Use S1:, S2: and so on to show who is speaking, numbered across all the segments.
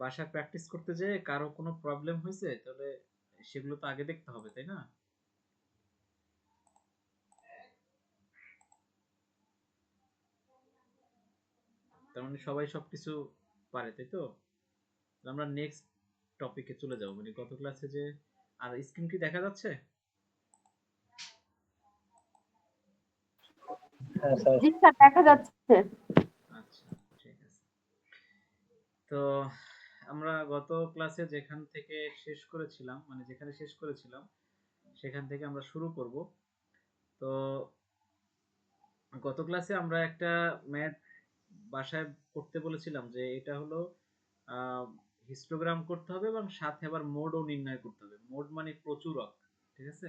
S1: বাসায় প্র্যাকটিস করতে যে কারো কোনো প্রবলেম হয়েছে তাহলে সেগুলো তো আগে দেখতে হবে, তাই না? তার মানে সবাই সবকিছু পারে, তাই তো? আমরা নেক্সট টপিকে চলে যাব, মানে গত ক্লাসে যে, আর স্ক্রিন কি দেখা যাচ্ছে?
S2: হ্যাঁ স্যার।
S3: জি স্যার, দেখা যাচ্ছে।
S1: আচ্ছা, ঠিক আছে। তো আমরা গত ক্লাসে যেখান থেকে শেষ করেছিলাম, মানে যেখানে শেষ করেছিলাম সেখান থেকে আমরা শুরু করব। তো গত ক্লাসে আমরা একটা ম্যাথ বাসায় করতে বলেছিলাম, যে এটা হলো হিস্টোগ্রাম করতে হবে এবং সাথে আবার মোডও নির্ণয় করতে হবে। মোড মানে প্রচুরক, ঠিক আছে?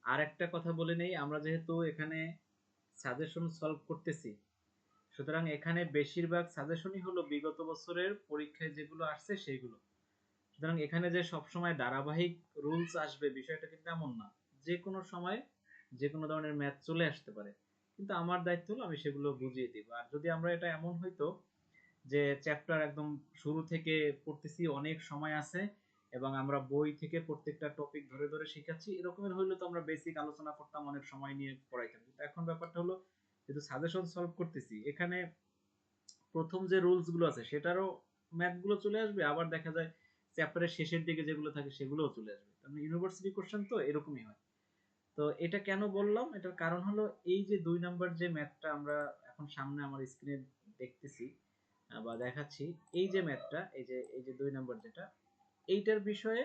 S1: আর একটা কথা বলে নেই, আমরা যেহেতু এখানে সাজেশন সলভ করতেছি, সুতরাং এখানে বেশিরভাগ সাজেশনই হলো বিগত বছরের পরীক্ষায় যেগুলো আসছে সেইগুলো। সুতরাং এখানে যে সবসময় ধারাবাহিক রুলস আসবে বিষয়টা কিন্তু এমন না। যে কোনো সময় যে কোনো ধরনের ম্যাথ চলে আসতে পারে, কিন্তু আমার দায়িত্ব হলো আমি সেগুলো বুঝিয়ে দিব। আর যদি আমরা এটা এমন হইতো যে চ্যাপ্টার একদম শুরু থেকে পড়তেছি, অনেক সময় আছে এবং আমরা বই থেকে প্রত্যেকটা টপিক ধরে ধরে শিখাচ্ছি, এরকমের হইলে তো আমরা বেসিক আলোচনা করতাম, অনেক সময় নিয়ে পড়াইতাম। কিন্তু এখন ব্যাপারটা হলো যেহেতু সাজেশন সলভ করতেছি, এখানে প্রথম যে রুলস গুলো আছে সেটারও ম্যাথ গুলো চলে আসবে, আবার দেখা যায় চ্যাপ্টারের শেষের দিকে যেগুলো থাকে সেগুলোও চলে আসবে। মানে ইউনিভার্সিটি কোশ্চেন তো এরকমই হয়। তো এটা কেন বললাম, এটার কারণ হলো এই যে 2 নাম্বার যে ম্যাথটা আমরা এখন সামনে আমার স্ক্রিনে দেখতেছি বা দেখাচ্ছি, এই যে ম্যাথটা, এই যে 2 নাম্বার যেটা, এইটার বিষয়ে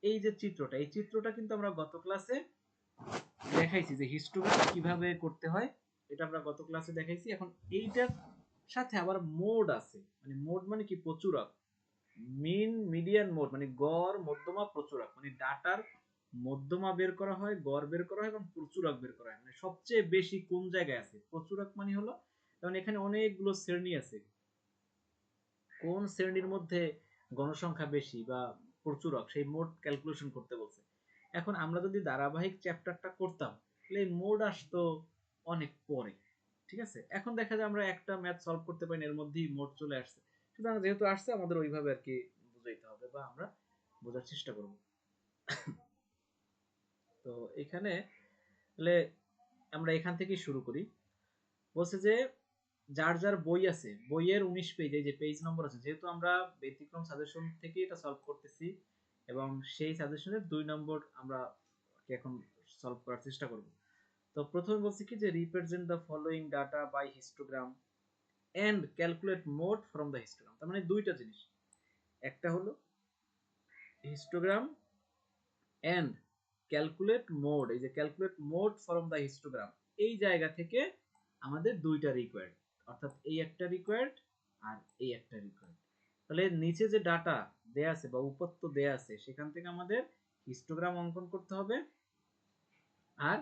S1: এই যে চিত্রটা, এই চিত্রটা কিন্তু আমরা গত ক্লাসে দেখাইছি যে হিস্টোগ্রাম কিভাবে করতে হয়, এটা আমরা গত ক্লাসে দেখাইছি। এখন এইটার সাথে আবার মোড আছে, মানে মোড মানে কি, প্রচুরক। মিন, মিডিয়ান, মোড মানে গড়, মধ্যমা, প্রচুরক। মানে ডাটার মধ্যমা বের করা হয়, গড় বের করা হয় এবং প্রচুরক বের করা হয়। মানে সবচেয়ে বেশি কোন জায়গায় আছে প্রচুরক মানে হলো, কারণ এখানে অনেকগুলো শ্রেণী আছে, কোন শ্রেণীর মধ্যে গণসংখ্যা বেশি বা প্রচুরক সেই মোড ক্যালকুলেশন করতে বলছে। এখন আমরা যদি ধারাবাহিক চ্যাপ্টারটা করতাম তাহলে এই মোড আসতো অনেক পরে, ঠিক আছে? এখন দেখা যায় আমরা একটা ম্যাথ সলভ করতে পারি এর মধ্যেই মোড চলে আসছে। সুতরাং যেহেতু আসছে আমাদের ওইভাবে আর কি বুঝাইতে হবে বা আমরা বোঝার চেষ্টা করব। তো এখানে তাহলে আমরা এখান থেকেই শুরু করি। বলছে যে যার যার বই আছে, বইয়ের 19 পেজ, এই যে পেজ নম্বর আছে, যেহেতু আমরা ব্যতিক্রম সাজেশন থেকে এটা সলভ করতেছি এবং সেই সাজেশনের 2 নম্বর আমরা এখন সলভ করার চেষ্টা করব। তো প্রথমে বলছি কি যে represent the following data by histogram and calculate mode from the histogram. তার মানে দুইটা জিনিস, একটা হলো হিস্টোগ্রাম এন্ড ক্যালকুলেট মোড। এই যে calculate mode from the histogram, এই জায়গা থেকে আমাদের দুইটা রিকোয়ার্ড, অর্থাৎ এই একটা রিকোয়ার্ড আর এই একটা রিকোয়ার্ড। তাহলে নিচে যে ডাটা দেয়া আছে বা উপত্য দেয়া আছে সেখান থেকে আমাদের হিস্টোগ্রাম অঙ্কন করতে হবে, আর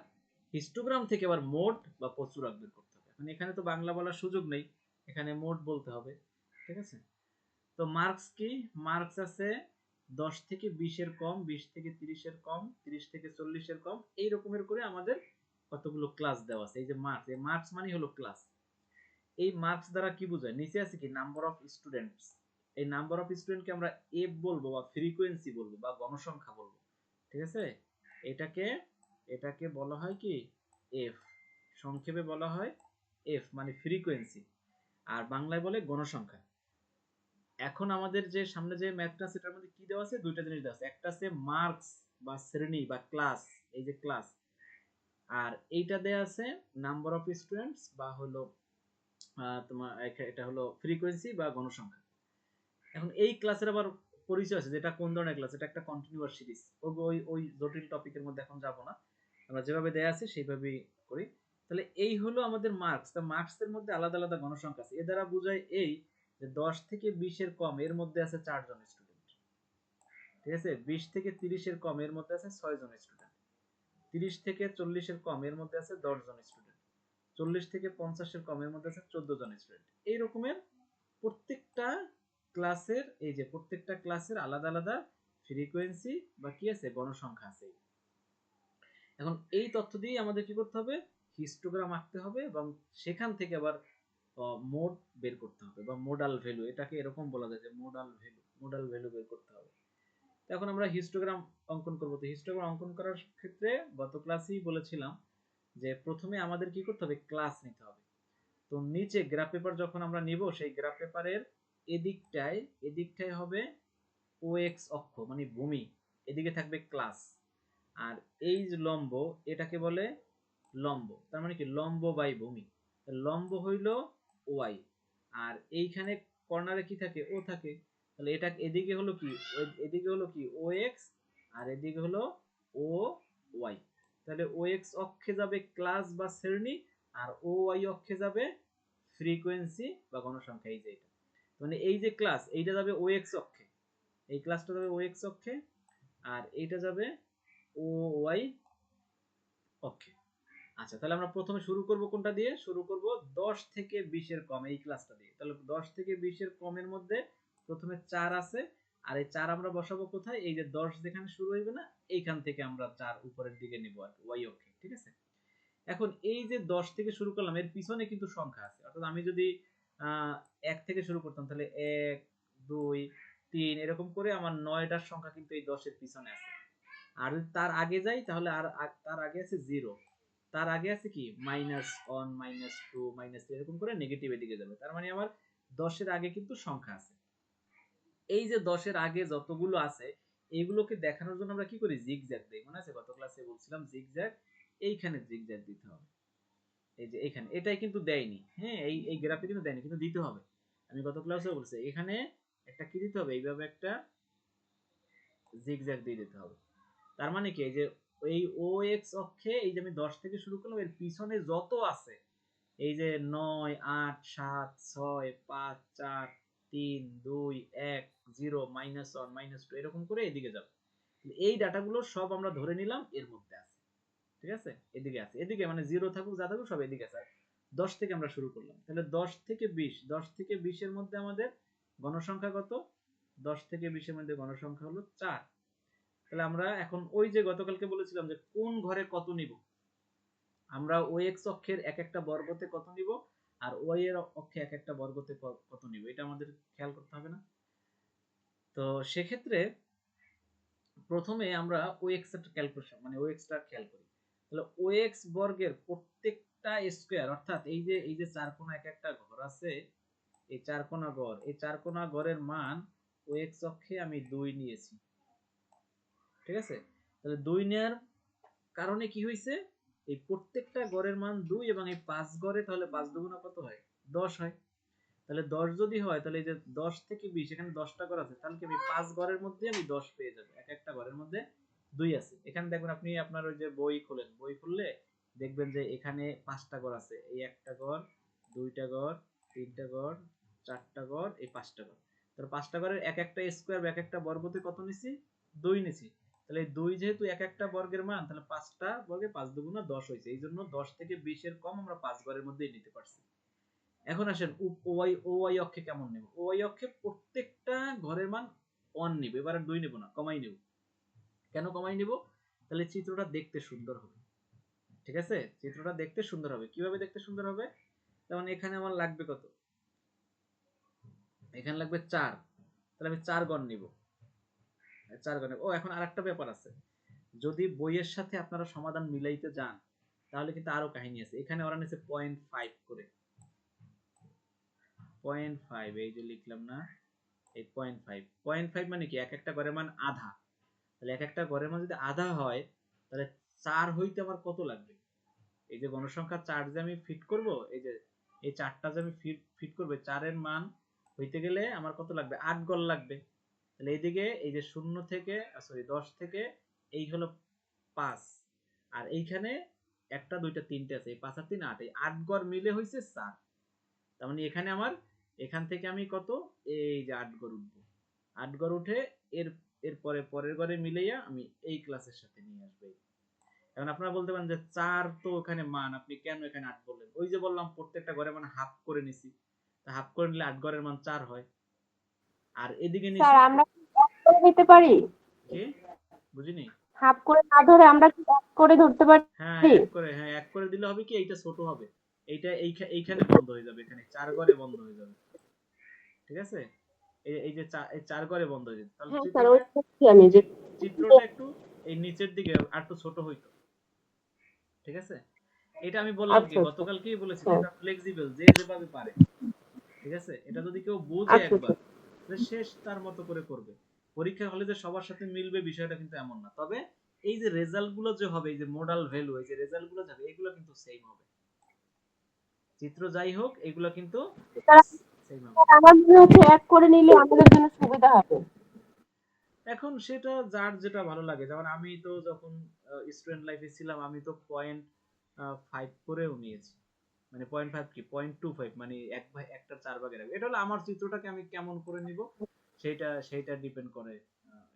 S1: হিস্টোগ্রাম থেকে আবার মোড বা প্রচুরক বের করতে হবে। মানে এখানে তো বাংলা বলার সুযোগ নেই, এখানে মোড বলতে হবে, ঠিক আছে? তো মার্কস কি, মার্কস আছে 10 থেকে 20 এর কম, 20 থেকে 30 এর কম, 30 থেকে 40 এর কম, এই রকমের করে আমাদের কতগুলো ক্লাস দেওয়া আছে। এই যে মার্কস, এই মার্কস মানে হলো ক্লাস। এই মার্কস দ্বারা কি বোঝায়, নিচে আছে কি নাম্বার অফ স্টুডেন্টস, এই নাম্বার অফ স্টুডেন্টকে আমরা এফ বলবো বা ফ্রিকোয়েন্সি বলবো বা গণসংখ্যা বলবো, ঠিক আছে? এটাকে এটাকে বলা হয় কি এফ, সংক্ষেপে বলা হয় এফ মানে ফ্রিকোয়েন্সি, আর বাংলায় বলে গণসংখ্যা। এখন আমাদের যে সামনে যে ম্যাথটা সেটার মধ্যে কি দেওয়া আছে, দুইটা জিনিস দেওয়া আছে, একটা আছে মার্কস বা শ্রেণী বা ক্লাস, এই যে ক্লাস, আর এইটা দেওয়া আছে নাম্বার অফ স্টুডেন্টস বা হলো তোমার এটা হলো ফ্রিকোয়েন্সি বা গণসংখ্যা। এখন এই ক্লাসের আবার পরিচয় আছে, যেটা কোন ধরনের ক্লাস, এটা একটা কন্টিনিউয়াস সিরিজ। ওই ওই জটিল টপিকের মধ্যে এখন যাব না, আমরা যেভাবে দেয়া আছে সেইভাবেই করি। তাহলে এই হলো আমাদের মার্কস। তা মার্কসের মধ্যে আলাদা আলাদা গণসংখ্যা আছে, এ দ্বারা বোঝায় এই যে 10 থেকে 20 এর কম এর মধ্যে আছে 4 জন স্টুডেন্ট, ঠিক আছে? 20 থেকে 30 এর কম এর মধ্যে আছে 6 জন স্টুডেন্ট, 30 থেকে 40 এর কম এর মধ্যে আছে 10 জন স্টুডেন্ট, 40 থেকে 50 এর কম এর মধ্যে আছে 14 জন স্টুডেন্ট। এই রকমের প্রত্যেকটা ক্লাসের, এই যে প্রত্যেকটা ক্লাসের আলাদা আলাদা ফ্রিকোয়েন্সি বা কি আছে, গণসংখ্যা আছে। এখন এই তথ্য দিয়ে আমাদের কি করতে হবে, হিস্টোগ্রাম আঁকতে হবে এবং সেখান থেকে আবার মোড বের করতে হবে বা মোডাল ভ্যালু, এটাকে এরকম বলা যায় যে মোডাল ভ্যালু বের করতে হবে। তো এখন আমরা হিস্টোগ্রাম অঙ্কন করব। তো হিস্টোগ্রাম অঙ্কন করার ক্ষেত্রে গত ক্লাসেই বলেছিলাম যে প্রথমে আমাদের কি করতে হবে, ক্লাস নিতে হবে। তো নিচে গ্রাফ পেপার যখন আমরা নিব, সেই গ্রাফ পেপারের এদিকটায় হবে OX অক্ষ মানে ভূমি, এদিকে থাকবে ক্লাস, আর এই যে লম্ব, এটাকে বলে লম্ব, তার মানে কি লম্ব বাই ভূমি। লম্ব হইল ওয়াই, আর এইখানে কর্নারে কি থাকে, ও থাকে। তাহলে এটা এদিকে হলো কি, এদিকে হলো কি OX, আর এদিকে হলো OY। তাহলে OX অক্ষে যাবে ক্লাস বা শ্রেণী, আর OY অক্ষে যাবে ফ্রিকোয়েন্সি বা গণসংখ্যা। এই যে এটা, মানে এই যে ক্লাস, এইটা যাবে OX অক্ষে, এই ক্লাসটা যাবে OX অক্ষে, আর এইটা যাবে OY অক্ষে। আচ্ছা, তাহলে আমরা প্রথমে শুরু করব কোনটা দিয়ে, শুরু করব 10 থেকে 20 এর কম এই ক্লাসটা দিয়ে। তাহলে 10 থেকে 20 এর কমের মধ্যে প্রথমে 4 আছে, আর এই 4 আমরা বসাবো কোথায়, এই যে 10 যেখানে শুরু হইবে না, এইখান থেকে আমরা 4 উপরের দিকে নিব আর ওয়াই অক্ষে, ঠিক আছে। এখন এই যে 10 থেকে শুরু করলাম, এর পিছনে কিন্তু সংখ্যা আছে, অর্থাৎ আমি যদি 1 থেকে শুরু করতাম, তাহলে 1 2 3 এরকম করে আমার 9টার সংখ্যা কিন্তু এই 10 এর পিছনে আছে। আর যদি তার আগে যাই, তাহলে তার আগে আছে 0, তার আগে আছে কি -1 -2 -3 এরকম করে নেগেটিভের দিকে যাবে। তার মানে আমার 10 এর আগে কিন্তু সংখ্যা আছে। এই যে 10 এর আগে যতগুলো আছে, এইগুলোকে দেখানোর জন্য আমরা কি করি, জিগজ্যাগ দেই। মনে আছে গত ক্লাসে বলছিলাম জিগজ্যাগ, এইখানে জিগজ্যাগ দিতে হবে। এই যে এখানে, এটাই কিন্তু দেয়নি, হ্যাঁ, এই গ্রাফে কিন্তু দেয়নি, কিন্তু দিতে হবে। আমি গত ক্লাসে বলছি এখানে একটা কি দিতে হবে, এইভাবে একটা জিগজ্যাগ দিয়ে দিতে হবে। তার মানে কি, এই যে এই OX অক্ষে এই যে আমি 10 থেকে শুরু করলাম, এর পিছনে যত আছে, এই যে 9 8 7 6 5 4 3 2 1 0 -1 -2 এরকম করে এদিকে যাবে। এই ডাটাগুলো সব আমরা ধরে নিলাম এর মধ্যে আছে, ঠিক আছে, এদিকে আছে, এদিকে মানে 0 থাকুক যা থাকুক সব এদিকে আছে। 10 থেকে আমরা শুরু করলাম, তাহলে 10 থেকে 20, 10 থেকে 20 এর মধ্যে আমাদের গণসংখ্যা কত, 10 থেকে 20 এর মধ্যে গণসংখ্যা হলো 4। তাহলে আমরা এখন ওই যে গতকালকে বলেছিলাম যে কোন ঘরে কত নিব, আমরা OX অক্ষের এক একটা বর্গতে কত নিব, আর OY এর অক্ষে এক একটা বর্গতে কত নিব, এটা আমাদের খেয়াল করতে হবে না। তো সেক্ষেত্রে প্রথমে আমরা OX এর ক্যালকুলেশন মানে OX টা খেয়াল করি। তাহলে OX বর্গের প্রত্যেকটা স্কয়ার, অর্থাৎ এই যে চার কোণা এক একটা ঘর আছে, এই চার কোণা ঘর, এই চার কোণা ঘরের মান OX অক্ষে আমি 2 নিয়েছি, ঠিক আছে। তাহলে 2 নেয়ার কারণে কি হয়েছে, এই প্রত্যেকটা গড়ের মান 2, এবং এই 5 গড়ে তাহলে 5 দুগুণা কত হয়, 10 হয়। তাহলে 10 যদি হয়, তাহলে এই যে 10 থেকে 20, এখানে 10টা ঘর আছে, তাহলে কি আমি 5 ঘরের মধ্যে আমি 10 পেয়ে যাব, এক একটা ঘরের মধ্যে 2 আছে। এখানে দেখবেন আপনি আপনার ওই যে বই খোলেন, বই খুললে দেখবেন যে এখানে 5টা ঘর আছে, এই একটা ঘর, দুইটা ঘর, তিনটা ঘর, চারটা ঘর, এই 5টা ঘর। তাহলে 5টা ঘরের এক একটা স্কয়ার বা এক একটা বর্গতে কত নিছি, 2 নিছি। তাহলে 2 যেহেতু এক একটা বর্গের মান, তাহলে 5টা বর্গে 5 দুগুণা 10 হইছে, এইজন্য 10 থেকে 20 এর কম আমরা 5 ঘরের মধ্যেই নিতে পারছি। এখন আসেন ওয়াই অক্ষে কেমন নেব, ওয়াই অক্ষে প্রত্যেকটা ঘরের মান 1 নিব, এবার 2 নিব না, কমাই নিব। কেন কমাই নিব, তাহলে চিত্রটা দেখতে সুন্দর হবে, ঠিক আছে, চিত্রটা দেখতে সুন্দর হবে। কিভাবে দেখতে সুন্দর হবে, যেমন এখানে আমার লাগবে কত, এখানে লাগবে 4, তাহলে আমি 4 গণ নিব, 4 গণ। ও এখন আরেকটা ব্যাপার আছে, যদি বইয়ের সাথে আপনারা সমাধান মিলাইতে যান, তাহলে কিন্তু আরো কাহিনী আছে। এখানে ওরা নিচে 0.5 করে, 0.5, এই যে লিখলাম না, এই 0.5 মানে কি, এক একটা ঘরের মান আধা। তাহলে এক একটা ঘরের মান যদি আধা হয়, তাহলে 4 হইতে আমার কত লাগবে, এই যে গণসংখ্যা 4 যে আমি ফিট করব, এই যে এই 4টা যে আমি ফিট করব, 4 এর মান হইতে গেলে আমার কত লাগবে, 8 গল লাগবে। তাহলে এইদিকে এই যে 0 থেকে সরি 10 থেকে এই হলো 5, আর এইখানে একটা দুইটা তিনটে আছে, এই 5 আর 3 8, এই 8 গড় মিলে হইছে 4। তার মানে এখানে আমার, এখান থেকে আমি কত, এই যে 8 গড় উঠবো, 8 গড় উঠে এর এর পরে পরের গড়ে মিলাইয়া আমি এই ক্লাসের সাথে নিয়ে আসবো। এখন আপনারা বলতে পারেন যে 4 তো ওখানে মান, আপনি কেন এখানে 8 বললেন, ওই যে বললাম প্রত্যেকটা ঘরের মান হাফ করে নিছি, তা হাফ করে নিলে 8 ঘরের মান 4 হয়, আর এদিকে নিছি,
S2: স্যার আমরা কি এক করে নিতে পারি?
S1: কি বুঝিনি,
S2: হাফ করে না ধরে আমরা কি এক করে ধরতে পারি?
S1: হ্যাঁ এক করে, হ্যাঁ এক করে দিলে হবে কি, এইটা ছোট হবে, এইটা এইখানে বন্ধ হয়ে যাবে, এখানে 4 ঘরে বন্ধ হয়ে যাবে, ঠিক আছে? এই যে এই 4 ঘরে বন্ধ হয়ে যাবে, তাহলে
S2: হ্যাঁ স্যার, ওই
S1: চিত্রটা
S2: দেখছি আমি যে
S1: চিত্রটা একটু এই নিচের দিকে আর একটু ছোট হইতো, ঠিক আছে? এটা আমি বললাম কি
S2: আচ্ছা আচ্ছা।
S1: গতকালকেই বলেছি যে
S2: হ্যাঁ
S1: এটা ফ্লেক্সিবল, যে যেভাবে পারে, ঠিক আছে? এটা যদি কেউ বোঝে
S2: আচ্ছা আচ্ছা।
S1: একবার, তাহলে শেষ তার মতো করে করবে। পরীক্ষার হলে যে সবার সাথে মিলবে বিষয়টা কিন্তু এমন না, তবে এই যে রেজাল্ট গুলো যে হবে, এই যে মোডাল ভ্যালু, এই যে রেজাল্ট গুলো যাবে, এগুলো কিন্তু সেম হবে। চিত্র যাই হোক, এগুলো কিন্তু
S2: স্যার,
S1: সেম হবে।
S2: আমার মনে হচ্ছে এক করে নিলে আমাদের জন্য সুবিধা হবে।
S1: এখন সেটা যার যেটা ভালো লাগে, যেমন আমি তো যখন স্টুডেন্ট লাইফে ছিলাম, আমি তো 0.5 করেও নিয়েছি, মানে 0.5 কি 0.25, মানে এক ভাই একটা 4 ভাগের আগে। এটা হলো আমার চিত্রটাকে আমি কেমন করে নিব, সেইটা ডিপেন্ড করে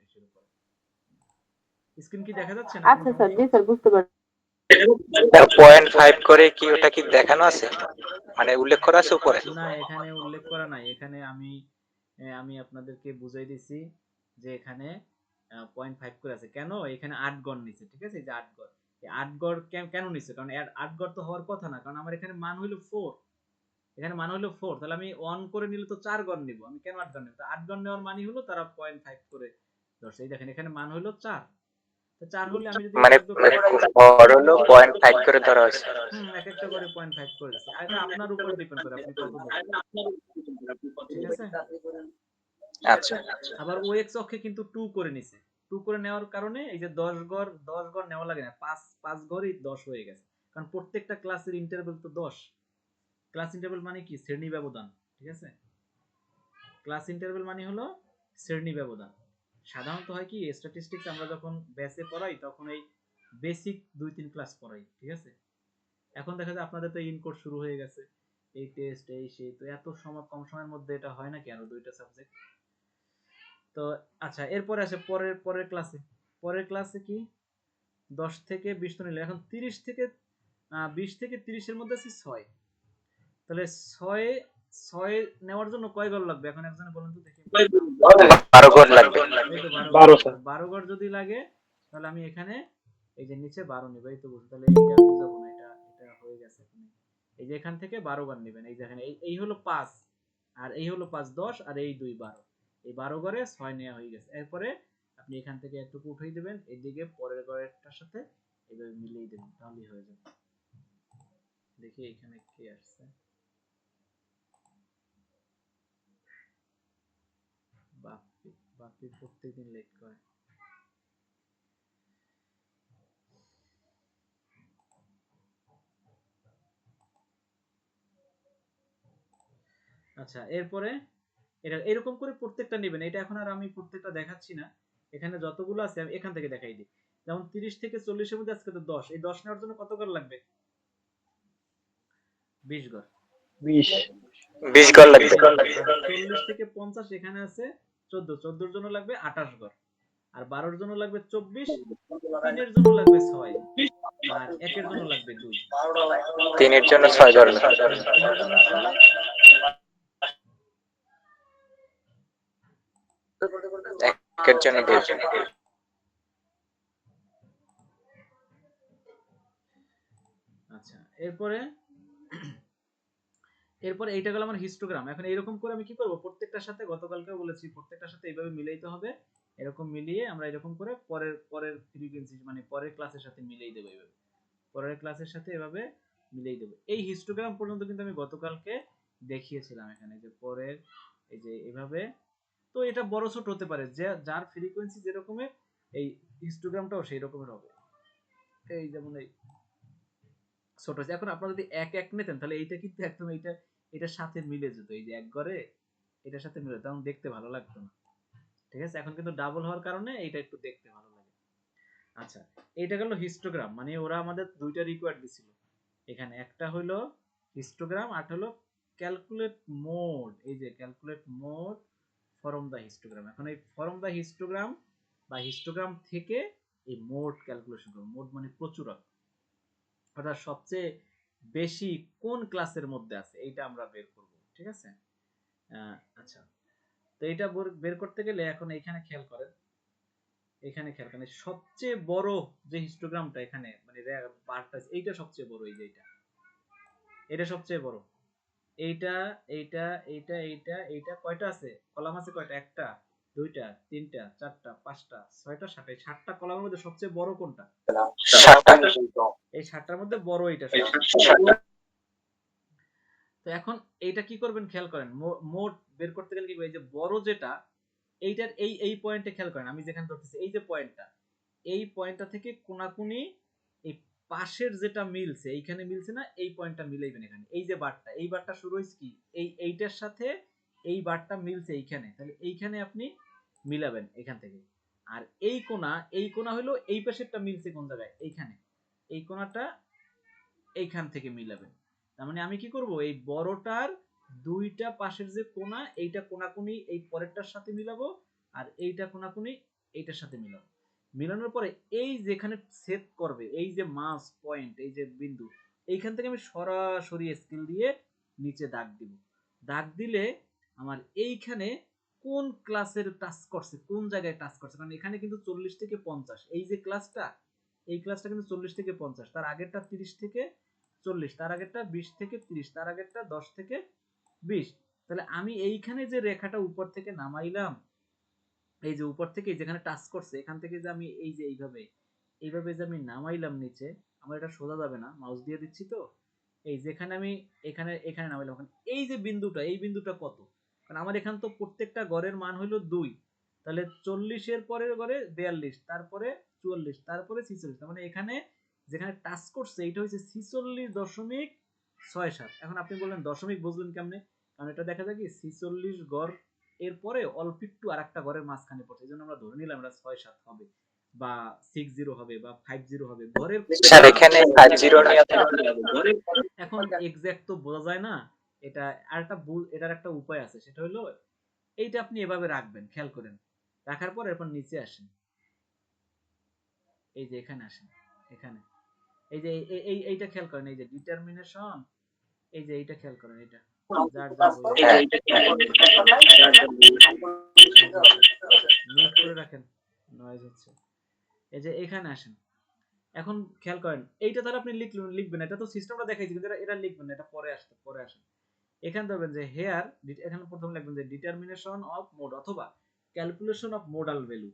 S1: এসের উপরে। স্ক্রিন কি দেখা যাচ্ছে নাকি
S2: আচ্ছা স্যার,
S1: মোটামুটি?
S2: জি স্যার, বুঝতে পারছি।
S3: 0.5 করে কি ওটা কি দেখানো আছে, মানে উল্লেখ করা আছে উপরে?
S1: না, এখানে উল্লেখ করা নাই। এখানে আমি আপনাদেরকে বুঝাই দিছি যে এখানে 0.5 করে আছে কেন, এখানে 8 গড় নিচে, ঠিক আছে? এই যে 8 গড়, এই 8 গড় কেন নিচে, কারণ 8 গড় তো হওয়ার কথা না, কারণ আমার এখানে মান হইলো 4, এখানে মান হলো 4, তাহলে আমি 1 করে নিলে তো 4 গড় নিব, আমি কেন 8 গড় নিব? তো 8 গড় নেওয়ার মানে হলো তারা 0.5 করে ধরছে। এই দেখেন এখানে মান হলো 4, তো 4 হলে আমি যদি
S3: মানে
S1: 1 করে,
S3: গড় হলো 0.5 করে ধরা হয়েছে।
S1: এক একটা করে 0.5 করে দিচ্ছি, আর এটা আপনার উপর ডিপেন্ড করে আপনি কত ধরবেন, ঠিক আছে?
S3: আচ্ছা
S1: আবার ও এক্স অক্ষে কিন্তু 2 করে নিছে, 2 করে নেওয়ার কারণে এই যে 10 গড় নেওয়া লাগে না, 5 গড়ই 10 হয়ে গেছে, কারণ প্রত্যেকটা ক্লাসের ইন্টারভ্যাল তো 10। ক্লাস ইন্টারভ্যাল মানে কি? শ্রেণী ব্যবধান, ঠিক আছে? ক্লাস ইন্টারভ্যাল মানে হলো শ্রেণী ব্যবধান। সাধারণত হয় কি, স্ট্যাটিস্টিক্স আমরা যখন ব্যাচে পড়াই তখন এই বেসিক 2-3 ক্লাস পড়াই, ঠিক আছে? এখন দেখা যায় আপনাদের তো ইনকোর্স শুরু হয়ে গেছে, এই টেস্ট এই সেই, তো এত সময় কম সময়ের মধ্যে এটা হয় নাকি আরো 2টা সাবজেক্ট। তো আচ্ছা, এরপরে আসে পরের ক্লাসে। পরের ক্লাসে কি 10 থেকে 20 তো নিলে, এখন 30 থেকে 20 থেকে 30 এর মধ্যে আছে 6, তাহলে 6 6 নেওয়ার জন্য কয় ঘর লাগবে এখন একজনে বলেন তো দেখি?
S3: 12 গড় লাগবে।
S1: এই তো 12 ঘর
S4: 12
S1: লাগবে।
S4: স্যার।
S1: 12 ঘর যদি লাগে, তাহলে আমি এখানে এই যে নিচে 12 নিব, এই তো বুঝুন, তাহলে এইটা বুঝাবো না, এটা হয়ে গেছে এখানে। এই যে এখান থেকে 12 ঘর নেবেন, এই দেখেন এই হলো 5, আর এই হলো 5 10, আর এই 2 12, এই 12 ঘরে 6 নেওয়া হয়ে গেছে। এরপরে আপনি এখান থেকে একটু উঠাই দিবেন, এইদিকে পরের ঘরেরটার সাথে এভাবে মিলিয়ে দিবেন, তাহলেই হয়ে যাবে। দেখি এখানে কি আসছে। বাপ্পি বাপ্পি প্রত্যেকদিন লেট করে। আচ্ছা, এরপরে এটা এরকম করে প্রত্যেকটা নেবেন, এটা এখন আর আমি প্রত্যেকটা দেখাচ্ছি না, এখানে যতগুলো আছে আমি এখান থেকে দেখাই দিই। যেমন 30 থেকে 40 এর মধ্যে আজকে তো 10, এই 10 নেওয়ার জন্য কত ঘর লাগবে? 20 ঘর।
S4: 20।
S3: 20 গড় লাগবে।
S1: আর 40 থেকে 50 এখানে আছে 14, 14 এর জন্য লাগবে 28 ঘর, আর 12 এর জন্য লাগবে 24, 3 এর জন্য লাগবে 6, আর 1 এর জন্য লাগবে 2।
S3: 3 এর জন্য 6 গড় লাগবে।
S1: হ্যাঁ, 3 এর জন্য 6।
S3: একের জন্য 2।
S1: আচ্ছা, এরপরে এইটা গেল আমার হিস্টোগ্রাম। এখন এরকম করে আমি কি করব, প্রত্যেকটার সাথে গতকালকেও বলেছি প্রত্যেকটার সাথে এইভাবে মিলাইতে হবে, এরকম মিলিয়ে আমরা এরকম করে পরের পরের ফ্রিকোয়েন্সি মানে পরের ক্লাসের সাথে মিলিয়ে দেবো, এইভাবে পরের ক্লাসের সাথে এভাবে মিলিয়ে দেবো। এই হিস্টোগ্রাম পর্যন্ত কিন্তু আমি গতকালকে দেখিয়েছিলাম এখানে, যে পরের এই যে এভাবে। তো এটা বড় ছোট হতে পারে, যে যার ফ্রিকোয়েন্সি যেরকমের এই হিস্টোগ্রামটাও সেই রকমের হবে। এই যেমন এই ছোট হচ্ছে। এখন আপনারা যদি এক এক নিতেন, তাহলে এইটা কিন্তু একদম এটার সাথে মিলে যেত, এই যে এক ঘরে এটার সাথে মিলে, তখন দেখতে ভালো লাগতো না, ঠিক আছে? এখন কিন্তু ডাবল হওয়ার কারণে এইটা একটু দেখতে ভালো লাগে। আচ্ছা, এইটা গেল হিস্টোগ্রাম, মানে ওরা আমাদের দুইটা রিকোয়ার্ড দিছিল এখানে, একটা হলো হিস্টোগ্রাম, আর হলো ক্যালকুলেট মোড। এই যে ক্যালকুলেট মোড ফরম দা হিস্টোগ্রাম, এখন এই ফরম দা হিস্টোগ্রাম বা হিস্টোগ্রাম থেকে এই মোড ক্যালকুলেশন করব। মোড মানে প্রচুরক, অর্থাৎ সবচেয়ে বেশি কোন ক্লাসের মধ্যে আছে এইটা আমরা বের করব, ঠিক আছে? আচ্ছা, তো এইটা বের করতে গেলে এখন এইখানে খেয়াল করেন, এখানে খেয়াল করেন সবচেয়ে বড় যে হিস্টোগ্রামটা এখানে মানে বারটা, এইটা সবচেয়ে বড়, এই যে এটা, এটা সবচেয়ে বড়। এইটা এইটা এইটা এইটা এইটা কয়টা আছে কলাম আছে কয়টা, একটা দুইটা তিনটা চারটা পাঁচটা ছয়টা সাতটা, এই 7টা কলামের মধ্যে সবচেয়ে বড় কোনটা?
S3: 7টা।
S1: এই 7টার মধ্যে বড় এইটা সবচেয়ে। তো এখন এইটা কি করবেন খেয়াল করেন, মোট বের করতে গেলে কি করবেন, এই যে বড় যেটা এইটার এই পয়েন্টে খেয়াল করেন, আমি যেখানে ধরতেছি এই যে পয়েন্টটা, এই পয়েন্টটা থেকে কোনাকুনি এই পাশের যেটা মিলছে এইখানে মিলছে না, এই পয়েন্টটা মিলাইবেন এখানে। এই যে বারটা, এই বারটা শুরু হইছে কি এইটার সাথে, এই বারটা মিলছে এইখানে, তাহলে এইখানে আপনি মিলাবেন এখান থেকে। আর এই কোনা হলো এই পাশেরটা মিলছে কোন জায়গায়, এইখানে, এই কোনাটা এইখান থেকে মিলাবেন। তার মানে আমি কি করব, এই বড়টার দুইটা পাশের যে কোনা, এইটা কোনাকুনি এই পরেরটার সাথে মিলাবো, আর এইটা কোনাকুনি এইটার সাথে মিলাবো। মিলানোর পরে এই যেখানে সেট করবে, এই যে মাস পয়েন্ট, এই যে বিন্দু, এইখান থেকে আমি সরাসরি স্কেল দিয়ে নিচে দাগ দিব। দাগ দিলে আমার এইখানে কোন ক্লাসের টাচ করছে, কোন জায়গায় টাচ করছে, কারণ এখানে কিন্তু 40 থেকে 50, এই যে ক্লাসটা, এই ক্লাসটা কিন্তু 40 থেকে 50, তার আগেরটা 30 থেকে 40, তার আগেরটা 20 থেকে 30, তার আগেরটা 10 থেকে 20। তাহলে আমি এইখানে যে রেখাটা উপর থেকে নামাইলাম, এই যে উপর থেকে যেখানে টাচ করছে, এখান থেকে যে আমি এই যে এইভাবে যে আমি নামাইলাম নিচে, আমার এটা সোজা যাবে না, মাউস দিয়ে দিচ্ছি তো, এই যেখানে আমি এখানে এখানে নামাইলাম, এই যে বিন্দুটা, এই বিন্দুটা কত, কারণ আমার এখানে তো প্রত্যেকটা গড়ের মান হইলো 2, তাহলে 40 এর পরের গড়ে 42, তারপরে 44, তারপরে 46, তার মানে এখানে যেখানে টাচ করছে এটা হচ্ছে 46.67। এখন আপনি বললেন দশমিক বুঝলেন কেমনে, কারণ এটা দেখা যায় কি 46 গড় এরপরে অল্প একটু আরেকটা ঘরের মাঝখানে পড়ছে, এই জন্য আমরা ধরে নিলাম এটা 6-7 হবে, বা 60 হবে, বা 50 হবে, ঘরের
S3: স্যার এখানে 50 নিয়ে
S1: এখন এক্সাক্ট তো বোঝা যায় না। এটা আর একটা এটার একটা উপায় আছে, সেটা হলো এইটা আপনি এভাবে রাখবেন, খেয়াল করেন, রাখার পর এরপর নিচে আসেন, এই যে এখানে আসেন, এখানে এই যে এইটা খেয়াল করেন, এই যে ডিটারমিনেশন, এই যে এইটা খেয়াল করেন, এটা যার যার বই আছে, মিউট করে রাখেন, নয়েজ হচ্ছে। এই যে এখানে আসেন, এখন খেয়াল করেন, এইটা তাহলে আপনি লিখবেন, এটা তো সিস্টেমটা দেখাইছি, কিন্তু এটা লিখবেন না, এটা পরে আসতে। এখানে ধরবেন যে হেয়ার, এখানে প্রথমে লিখবেন যে ডিটারমিনেশন অফ মোড অথবা ক্যালকুলেশন অফ মোডাল ভ্যালু।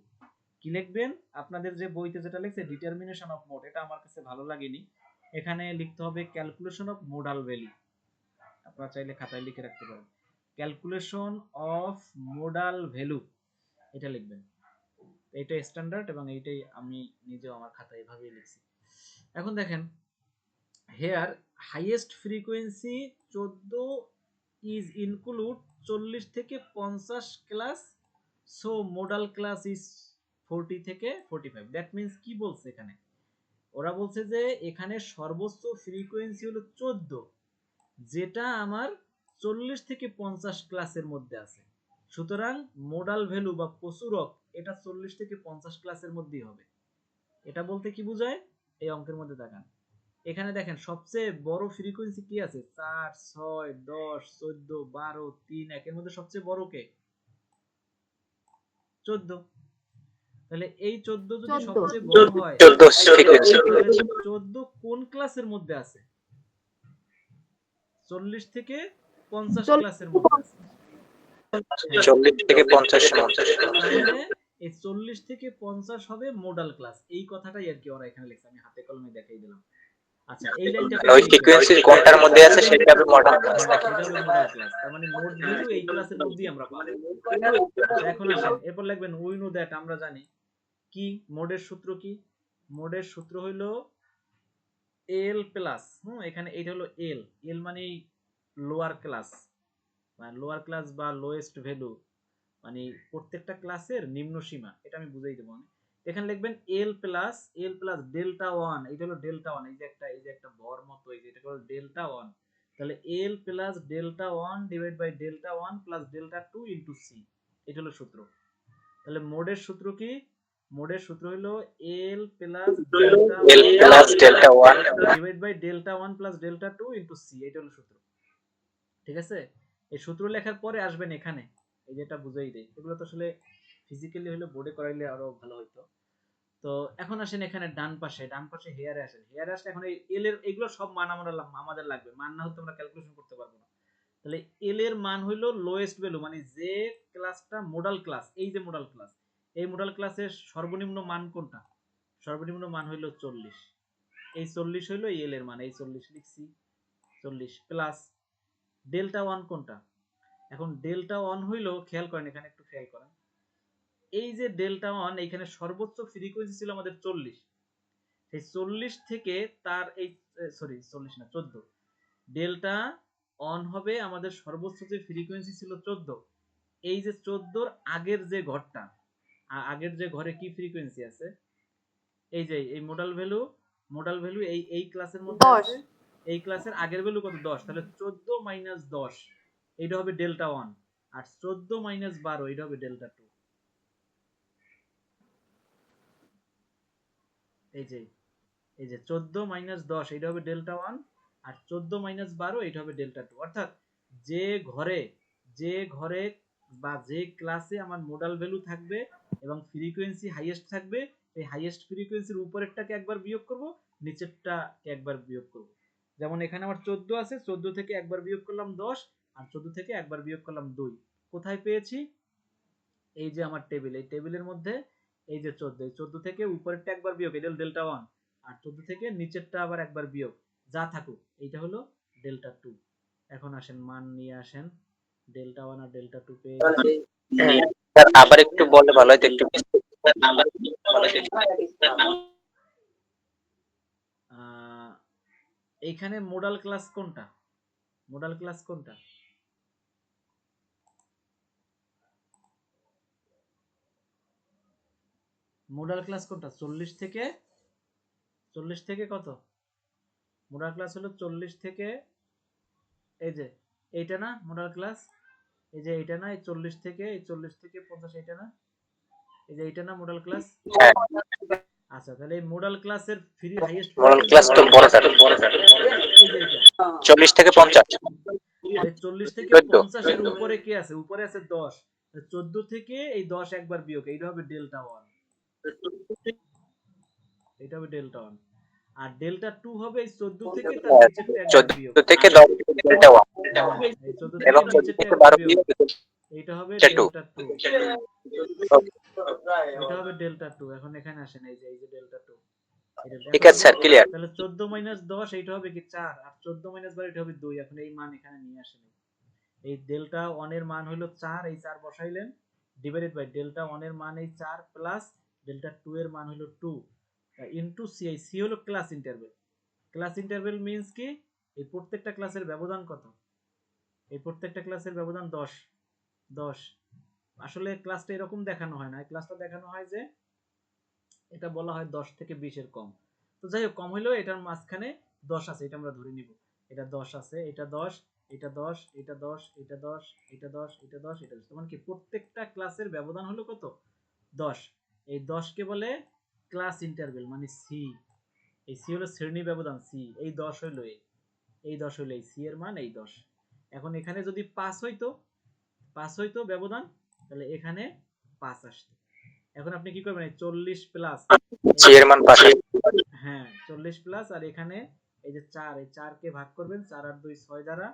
S1: কি লিখবেন, আপনাদের যে বইতে যেটা লিখছে ডিটারমিনেশন অফ মোড, এটা আমার কাছে ভালো লাগেনি, এখানে লিখতে হবে ক্যালকুলেশন অফ মোডাল ভ্যালু। আপনারা চাইলে খাতায় লিখে রাখতে পারেন, ক্যালকুলেশন অফ মোডাল ভ্যালু, এটা লিখবেন। এইটা স্ট্যান্ডার্ড এবং এইটাই আমি নিজেও আমার খাতায় এভাবেই লিখছি। এখন দেখেন, here highest frequency 14 is include 40 থেকে 50 class, so modal class is 40 থেকে 45। দ্যাট মিন্স কি বলছে এখানে, ওরা বলছে যে এখানে সর্বোচ্চ ফ্রিকোয়েন্সি হলো 14, যেটা আমার 40 থেকে 50 ক্লাসের মধ্যে আছে, সুতরাং মোডাল ভ্যালু বা প্রচুরক এটা 40 থেকে 50 ক্লাসের মধ্যেই হবে। এটা বলতে কি বোঝায়, এই অঙ্কের মধ্যে দেখান, এখানে দেখেন সবচেয়ে বড় ফ্রিকোয়েন্সি কি আছে, 4, 6, 10, 14, 12, 3, 1 এর মধ্যে সবচেয়ে বড় কে, 14। তাহলে এই 14 যদি
S2: 14
S1: সবচেয়ে বড় হয়,
S3: 14 ফ্রিকোয়েন্সি।
S1: তাহলে 14 কোন ক্লাসের মধ্যে আছে, 40 থেকে 50 ক্লাসের মধ্যে আছে।
S3: 40 থেকে 50 এর মধ্যে।
S1: তাহলে এই 40 থেকে 50 হবে মোডাল ক্লাস, এই কথাটাই আর কি ওরা এখানে লিখছে, আমি হাতে কলমে দেখাই দিলাম। আচ্ছা, এই লাইনটা
S3: ওই ফ্রিকোয়েন্সি কোনটার মধ্যে আছে সেটা হবে মডেল ক্লাস।
S1: এটা হলো মোডাল ক্লাস, তার মানে মোড ভ্যালু এই ক্লাসের মধ্যেই আমরা পাবো। আচ্ছা, এখন আসেন, এরপর লিখবেন উই নো দ্যাট, আমরা জানি কি মোডের সূত্র কি, মোডের সূত্র হইলো এল প্লাস, এখানে এইটা হলো এল, এল মানে লোয়ার ক্লাস, মানে লোয়ার ক্লাস বা লোয়েস্ট ভ্যালু, মানে প্রত্যেকটা ক্লাসের নিম্ন সীমা, এটা আমি বুঝাই দেবো। এখানে লিখবেন এল প্লাস ডেল্টা ওয়ান, এটা হলো ডেল্টা ওয়ান, এই যে একটা ভর মতো, এই যে এটা হলো ডেল্টা ওয়ান, তাহলে L plus delta one divide by delta one plus delta two into C, এটা হলো সূত্র। তাহলে মোডের সূত্র কি, মোডের সূত্র হলো L plus
S3: delta 1
S1: divide by delta one plus delta two into C, এটা হলো সূত্র। ঠিক আছে, এই সূত্র লেখার পরে আসবেন এখানে, এই যেটা বুঝাই দেয়, এগুলো তো আসলে ফিজিক্যালি হলে বোর্ডে করাইলে আরো ভালো হতো। তো এখন আসেন এখানে ডান পাশে হেয়ারে আসেন। হেয়ারে আসলে এখন এই এল এর এগুলো সব মান আমাদের লাগবে, মান না হলে তোমরা ক্যালকুলেশন করতে পারবো না। তাহলে এল এর মান হইলো লোয়েস্ট ভ্যালু, মানে যে ক্লাসটা মোডাল ক্লাস, এই যে মোডাল ক্লাস, এই মোডাল ক্লাসের সর্বনিম্ন মান কোনটা? সর্বনিম্ন মান হইলো 40। এই 40 হইলো এল এর মান, এই 40 লিখছি, 40 প্লাস ডেল্টা 1 কোনটা? এখন ডেল্টা 1 হইলো, খেয়াল করেন এখানে একটু খেয়াল করেন, এই যে ডেল্টা 1 এখানে সর্বোচ্চ ফ্রিকোয়েন্সি ছিল আমাদের 40, সেই 40 থেকে তার এই সরি 40 না 14, ডেল্টা 1 হবে আমাদের সর্বোচ্চ যে ফ্রিকোয়েন্সি ছিল 14, এই যে 14 এর আগের যে ঘরটা, আগের যে ঘরে কি ফ্রিকোয়েন্সি আছে, এই যে এই মোডাল ভ্যালু এই ক্লাসের মধ্যে
S2: 10।
S1: আছে, এই ক্লাসের আগের ভ্যালু কত? 10, তাহলে 14 মাইনাস 10 এইটা হবে ডেল্টা 1, আর 14 মাইনাস 12 এইটা হবে ডেল্টা 2। এই যে 14 মাইনাস 10 এইটা হবে ডেল্টা 1, আর 14 মাইনাস 12 এইটা হবে ডেল্টা 2। অর্থাৎ যে ঘরে বা যে ক্লাসে আমার মোডাল ভ্যালু থাকবে এবং ফ্রিকোয়েন্সি হাইয়েস্ট থাকবে, এই হাইয়েস্ট ফ্রিকোয়েন্সির উপরেরটাকে একবার বিয়োগ করব, নিচেরটাকে একবার বিয়োগ করব। যেমন এখানে আমার 14 আছে, 14 থেকে একবার বিয়োগ করলাম 10, আর 14 থেকে একবার বিয়োগ করলাম 2। কোথায় পেয়েছি? এই যে আমার টেবিল, এই টেবিলের মধ্যে এই যে 14, এই 14 থেকে উপরেরটা একবার বিয়োগ, এটা হলো ডেল্টা 1, আর 14 থেকে নিচেরটা আবার একবার বিয়োগ, যা থাকুক এইটা হলো ডেল্টা 2। এখন আসেন মান নিয়ে আসেন, ডেল্টা 1 আর ডেল্টা 2 পেয়ে গেছি।
S3: স্যার আবার একটু বললে ভালো হতো, একটু
S1: এইখানে মোডাল ক্লাস কোনটা? মোডাল ক্লাস কোনটা? মোডাল ক্লাস কোনটা? 40 থেকে কত? মোডাল ক্লাস হলো 40 থেকে, এই যে এইটা না মোডাল ক্লাস, এই যে এইটা না, এই 40 থেকে, এই 40 থেকে 50 এইটা না, এই যে এইটা না মোডাল ক্লাস। আচ্ছা, তাহলে এই মোডাল ক্লাসের হাইয়েস্ট
S3: মডেল ক্লাস তো বড়টা,
S1: এই যে এইটা
S3: 40 থেকে 50,
S1: এই 40 থেকে
S3: 14,
S1: 50 এর উপরে কি আছে? উপরে আছে 10, 14 থেকে এই 10 একবার বিয়োগ, এইটা হবে ডেল্টা 1, এটা হবে ডেল্টা 1, আর ডেল্টা 2 হবে এই 14 থেকে তার নিচেরটা একবার বিয়োগ,
S3: 14 থেকে 10 ডেল্টা 1
S1: এই 14
S3: এবং
S1: থেকে
S3: 14
S1: নিচেরটা
S3: থেকে
S1: একবার
S3: 12
S1: বিয়োগ, এইটা হবে
S3: ডেল্টা
S1: ডেল্টা 2,
S3: 2।
S1: এটা হবে ডেল্টা 2। এখন এখানে আসেন, এই যে ডেল্টা 2,
S3: ঠিক
S1: এখন
S3: আছে স্যার, ক্লিয়ার।
S1: তাহলে 14 মাইনাস 10 এইটা হবে কি 4, আর 14 মাইনাস 12 এটা হবে 2। এখন এই মান এখানে নিয়ে আসেন, এই ডেল্টা 1 এর মান হলো 4, এই 4 বসাইলেন, ডিভাইডেড বাই ডেল্টা 1 এর মান এই 4 প্লাস ডেল্টা 2 এর মান হলো 2 ইনটু সি। এই সি হলো class interval. Class interval means কি? এই প্রত্যেকটা ক্লাসের ব্যবধান কত? এই প্রত্যেকটা ক্লাসের ব্যবধান 10 10। আসলে ক্লাসটা এরকম দেখানো হয় না, ক্লাসটা দেখানো হয় যে এটা বলা হয় 10 থেকে 20 এর কম। তো যাই হোক, কম হইলেও এটার মাঝখানে 10 আছে, এটা আমরা ধরে নিব, এটা 10 আছে, এটা 10, এটা 10, এটা 10, এটা 10, এটা 10, এটা 10, এটা 10, মানে কি প্রত্যেকটা ক্লাসের ব্যবধান হলো কত? 10। এই 10 কে বলে ক্লাস ইন্টারভ্যাল, মানে সি। এই সি হলো শ্রেণী ব্যবধান, সি। এই 10 হইলো এই 10 হইলো এই সি এর মান, এই 10। এখন এখানে যদি 5 হইতো ব্যবধান, তাহলে এখানে 5 আসতো। এখন আপনি কি করবেন? 40 প্লাস,
S3: সি এর মান পাশে,
S1: হ্যাঁ 40 প্লাস, আর এখানে এই যে 4, এই 4 কে ভাগ করবেন, 4 আর 2 6 দ্বারা,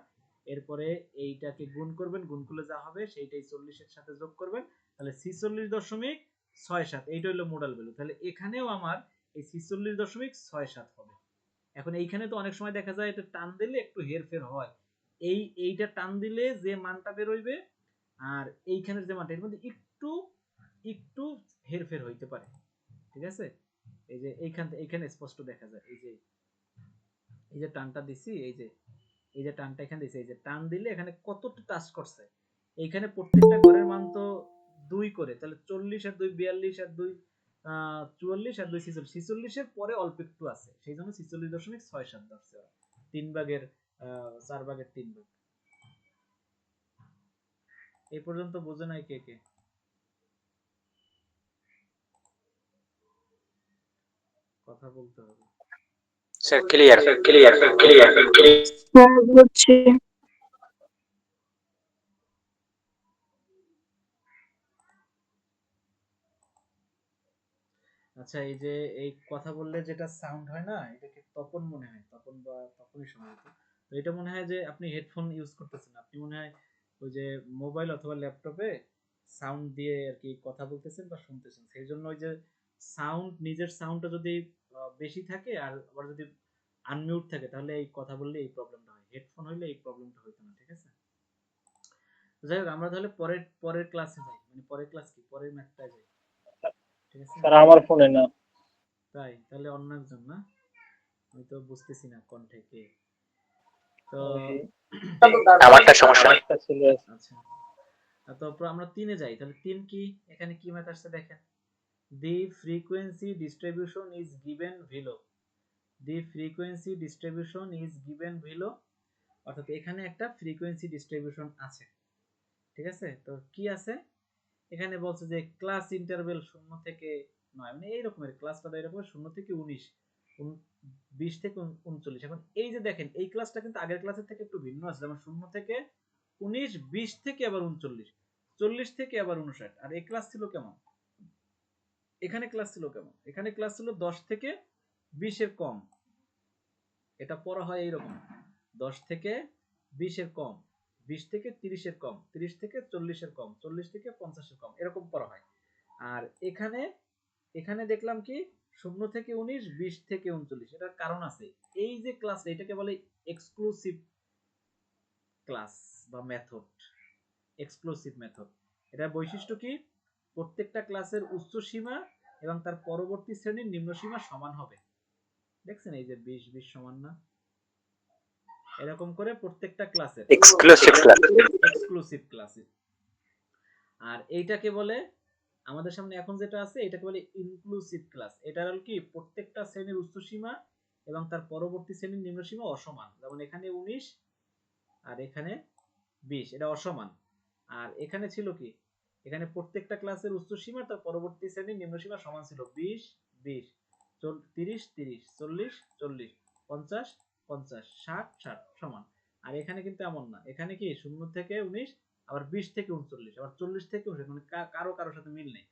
S1: এরপরে এইটাকে গুণ করবেন, গুণ করলে যা হবে সেইটাই 40 এর সাথে যোগ করবেন, তাহলে 46.67, এইটা হলো মোডাল ভ্যালু। তাহলে এখানেও আমার এই 46.67 হবে। এখন এইখানে তো অনেক সময় দেখা যায় এটা টান দিলে একটু হেরফের হয়, এইটা টান দিলে যে মানটা বের হইবে আর এইখানের যে মানটা, এর মধ্যে একটু একটু হেরফের হইতে পারে, ঠিক আছে? এই যে এইখানে স্পষ্ট দেখা যায়, এই যে টানটা দিছি, এই যে টানটা এখানে দিছি, এই যে টান দিলে এখানে কতটা টাচ করছে, এইখানে প্রত্যেকটা ঘরের মান তো 2 করে, তাহলে 40 আর 2 42, আর 2 44, আর 2 46, 46 এর পরে অল্প একটু আছে, সেই জন্য 46.67 ধরছে ওরা, 3 ভাগের 4 ভাগের 3 ভাগ। এই পর্যন্ত বোঝে নাই কে কে? কথা বলতে হবে।
S3: স্যার ক্লিয়ার, ক্লিয়ার, ক্লিয়ার,
S2: হ্যাঁ বুঝছি।
S1: আচ্ছা, এই যে এই কথা বললে যেটা সাউন্ড হয় না, এটাকে তপন মনে হয়, তপন বা তপনই সম্ভবত। তো এটা মনে হয় যে আপনি হেডফোন ইউজ করতেছেন, আপনি মনে হয় ওই যে মোবাইল অথবা ল্যাপটপে সাউন্ড দিয়ে আর কি কথা বলতেছেন বা শুনতেছেন, সেই জন্য ওই যে সাউন্ড, নিজের সাউন্ডটা যদি বেশি থাকে আর আবার যদি আনমিউট থাকে, তাহলে এই কথা বললে এই প্রবলেমটা হয়, হেডফোন হইলে এই প্রবলেমটা হইতো না, ঠিক আছে? তো যাই হোক, আমরা তাহলে পরের পরের ক্লাসে যাই, মানে পরের ক্লাস কি, পরের ম্যাথটায় যাই, ঠিক আছে?
S4: স্যার আমার ফোনে না।
S1: তাই তাহলে অন্য একজন না, আমি তো বুঝতেছি না কোনটা কে। তো
S4: ওই
S3: আমারটা সমস্যা নেই।
S4: একটা ছিল।
S1: আচ্ছা, তারপর আমরা তিনে যাই, তাহলে তিন কি, এখানে কি ম্যাথ আসছে দেখেন। The frequency distribution is given below, the frequency distribution is given below, অর্থাৎ এখানে একটা ফ্রিকোয়েন্সি ডিস্ট্রিবিউশন আছে, ঠিক আছে? তো কি আছে এখানে, বলছে যে ক্লাস ইন্টারভেল 0 থেকে 9, মানে এই রকমের ক্লাসটা এরকম 0 থেকে 19, 20 থেকে 39। এখন এই যে দেখেন, এই ক্লাসটা কিন্তু আগের ক্লাসের থেকে একটু ভিন্ন আছে, যেমন 0 থেকে 19, 20 থেকে আবার 39, 40 থেকে আবার 59। আর এই ক্লাস ছিল কেমন, এখানে ক্লাস ছিল কেমন, এখানে ক্লাস ছিল 10 থেকে 20 এর কম। এটা পড়া হয় এইরকম, 10 থেকে 20 এর কম, 20 থেকে 30 এর কম, 30 থেকে 40 এর কম, 40 থেকে 50 এর কম, এরকম পড়া হয়। আর এখানে, এখানে দেখলাম কি 0 থেকে 19, 20 থেকে 39। এটার কারণ আছে, এই যে ক্লাস, এটাকে বলে এক্সক্লুসিভ ক্লাস বা মেথড, এক্সক্লুসিভ মেথড। এটার বৈশিষ্ট্য কি, প্রত্যেকটা ক্লাসের উচ্চ সীমা এবং তার পরবর্তী শ্রেণীর নিম্ন সীমা সমান হবে। দেখছেন এই যে 20 20 সমান না, এরকম করে প্রত্যেকটা ক্লাসের
S3: এক্সক্লুসিভ ক্লাস।
S1: এক্সক্লুসিভ ক্লাসে। আর এইটাকে বলে, আমাদের সামনে এখন যেটা আছে এটাকে বলে ইনক্লুসিভ ক্লাস। এটা হলো কি, প্রত্যেকটা শ্রেণীর উচ্চ সীমা এবং তার পরবর্তী শ্রেণীর নিম্ন সীমা অসমান, যেমন এখানে 19 আর এখানে 20, এটা অসমান। আর এখানে ছিল কি, এখানে প্রত্যেকটা ক্লাসের উচ্চ সীমা তার পরবর্তী শ্রেণীর নিম্ন সীমা সমান ছিল, 20 20, 30 30, 40 40, 50 50, 60 60 সমান। আর এখানে কিন্তু এমন না, এখানে কি 0 থেকে 19, আবার 20 থেকে 39, আবার 40 থেকে 19, মানে কারো কারোর সাথে মিল নেই।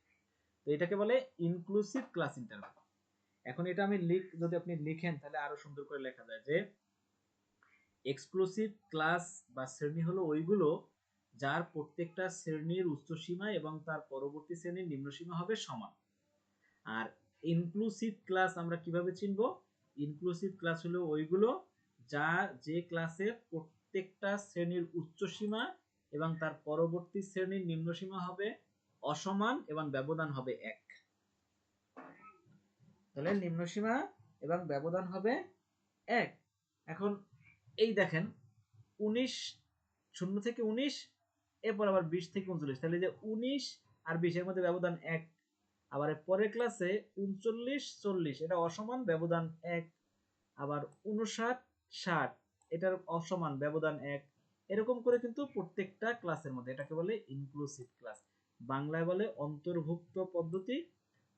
S1: তো এটাকে বলে ইনক্লুসিভ ক্লাস ইন্টারভ্যাল। এখন এটা আমি যদি আপনি লিখেন তাহলে আরো সুন্দর করে লেখা যায় যে এক্সক্লুসিভ ক্লাস বা শ্রেণী হলো ওইগুলো যার প্রত্যেকটা শ্রেণীর উচ্চ সীমা এবং তার পরবর্তী শ্রেণীর নিম্ন সীমা হবে সমান। আর ইনক্লুসিভ ক্লাস আমরা কিভাবে চিনব, ইনক্লুসিভ ক্লাস হলো ওইগুলো যা, যে ক্লাসের প্রত্যেকটা শ্রেণীর উচ্চ সীমা এবং তার পরবর্তী শ্রেণীর নিম্ন সীমা হবে অসমান এবং ব্যবধান হবে 1। তাহলে নিম্ন সীমা এবং ব্যবধান হবে 1। এখন এই দেখেন 19, 0 থেকে 19, এরপর আবার 20 থেকে 39, তাহলে যে 19 আর 20 এর মধ্যে ব্যবধান 1। আবার পরের ক্লাসে 39 40, এটা অসমান ব্যবধান 1। আবার 59 60, এটার অসমান ব্যবধান 1। এরকম করে কিন্তু প্রত্যেকটা ক্লাসের মধ্যে, এটাকে বলে ইনক্লুসিভ ক্লাস, বাংলায় বলে অন্তর্ভুক্ত পদ্ধতি।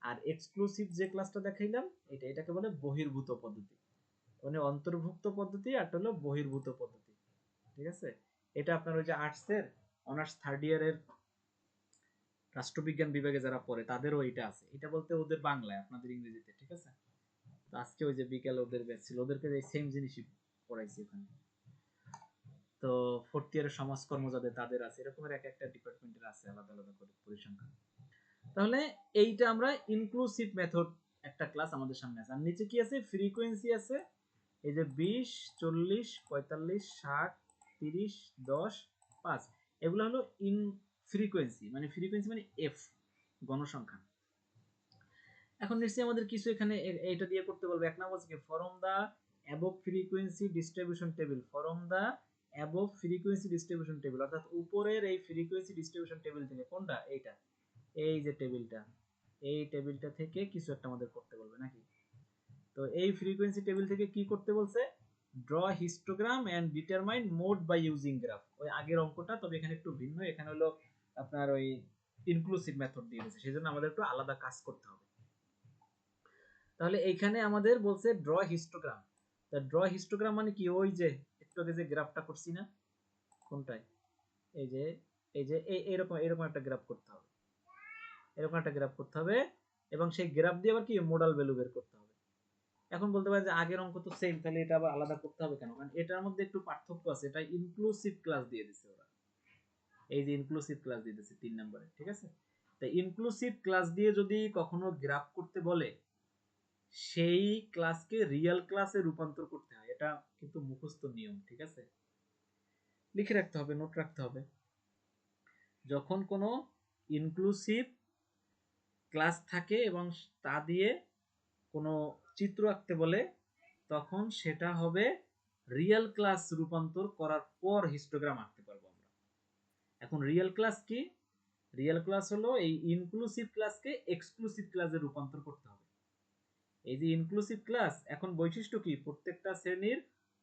S1: আর এক্সক্লুসিভ যে ক্লাসটা দেখাইলাম এটাকে বলে বহির্ভূত পদ্ধতি, মানে অন্তর্ভুক্ত পদ্ধতি আর হলো বহির্ভূত পদ্ধতি, ঠিক আছে? এটা আপনার ওই যে আর্টসের অনার্স থার্ড ইয়ারের রাষ্ট্রবিজ্ঞান বিভাগে যারা পড়ে তাদেরও এটা আছে, এটা বলতে ওদের বাংলায়, আপনাদের ইংরেজিতে, ঠিক আছে? তো আজকে ওই যে বিকেলে ওদের ব্যাচ ছিল, ওদেরকে এই সেম জিনিসই পড়াইছি ওখানে। তো ফোর্থ ইয়ারের সমাজকর্ম যাদের, তাদের আছে, এরকমের এক একটা ডিপার্টমেন্টের আছে আলাদা আলাদা করে পরিসংখ্যান। তাহলে এইটা আমরা ইনক্লুসিভ মেথড একটা ক্লাস আমাদের সামনে আছে। আর নিচে কি আছে, ফ্রিকোয়েন্সি আছে, এই যে 20 40 45 60 30 10 5, এগুলো হলো ইন ফ্রিকোয়েন্সি, মানে ফ্রিকোয়েন্সি মানে এফ, গণসংখ্যা। এখন নিশ্চয়ই আমাদের কিছু এখানে এটা দিয়ে করতে বলবে। এক নাম্বার হচ্ছে from the above frequency distribution table, from the above frequency distribution table, অর্থাৎ উপরের এই ফ্রিকোয়েন্সি ডিস্ট্রিবিউশন টেবিল থেকে, কোনটা, এইটা, এই যে টেবিলটা, এই টেবিলটা থেকে কিছু একটা আমাদের করতে বলবে নাকি? তো এই ফ্রিকোয়েন্সি টেবিল থেকে কি করতে বলছে, draw histogram and determine mode by using graph, ওই আগের অঙ্কটা, তবে এখানে একটু ভিন্ন, এখানে হলো আপনার ওই ইনক্লুসিভ মেথড দিয়ে দিয়েছে, সেজন্য আমাদের একটু আলাদা কাজ করতে হবে। তাহলে এইখানে আমাদের বলছে ড্র হিস্টোগ্রাম। তা ড্র হিস্টোগ্রাম মানে কি, ওই যে একটু আগে যে গ্রাফটা করছি না, কোনটায়, এই যে, এই যে এরকম এরকম একটা গ্রাফ করতে হবে, এরকম একটা গ্রাফ করতে হবে। এবং সেই গ্রাফ দিয়ে আবার কি মোডাল ভ্যালু বের করতে হবে। এখন বলতে পারেন যে আগের অঙ্ক তো সেম, তাহলে এটা আবার আলাদা করতে হবে কেন? কারণ এটার মধ্যে একটু পার্থক্য আছে, এটা ইনক্লুসিভ ক্লাস দিয়ে দিছে ওরা। এই যে ইনক্লুসিভ ক্লাস দিয়ে দিছে 3 নম্বরে, ঠিক আছে? তাই ইনক্লুসিভ ক্লাস দিয়ে যদি কখনো গ্রাফ করতে বলে, সেই ক্লাসকে রিয়েল ক্লাসে রূপান্তর করতে হয়। এটা কিন্তু মুখস্থ নিয়ম, ঠিক আছে? লিখে রাখতে হবে, নোট রাখতে হবে। যখন কোনো ইনক্লুসিভ ক্লাস থাকে এবং তা দিয়ে কোনো চিত্র আঁকতে বলে, তখন সেটা হবে রিয়েল ক্লাস রূপান্তর করার পর হিস্টোগ্রাম আঁকতে পারবো আমরা। এখন রিয়েল ক্লাস কি? রিয়েল ক্লাস হলো এই ইনক্লুসিভ ক্লাসকে এক্সক্লুসিভ ক্লাসে রূপান্তর করতে হবে। এই যে ইনক্লুসিভ ক্লাস, এখন বৈশিষ্ট্য কি? প্রত্যেকটা শ্রেণীর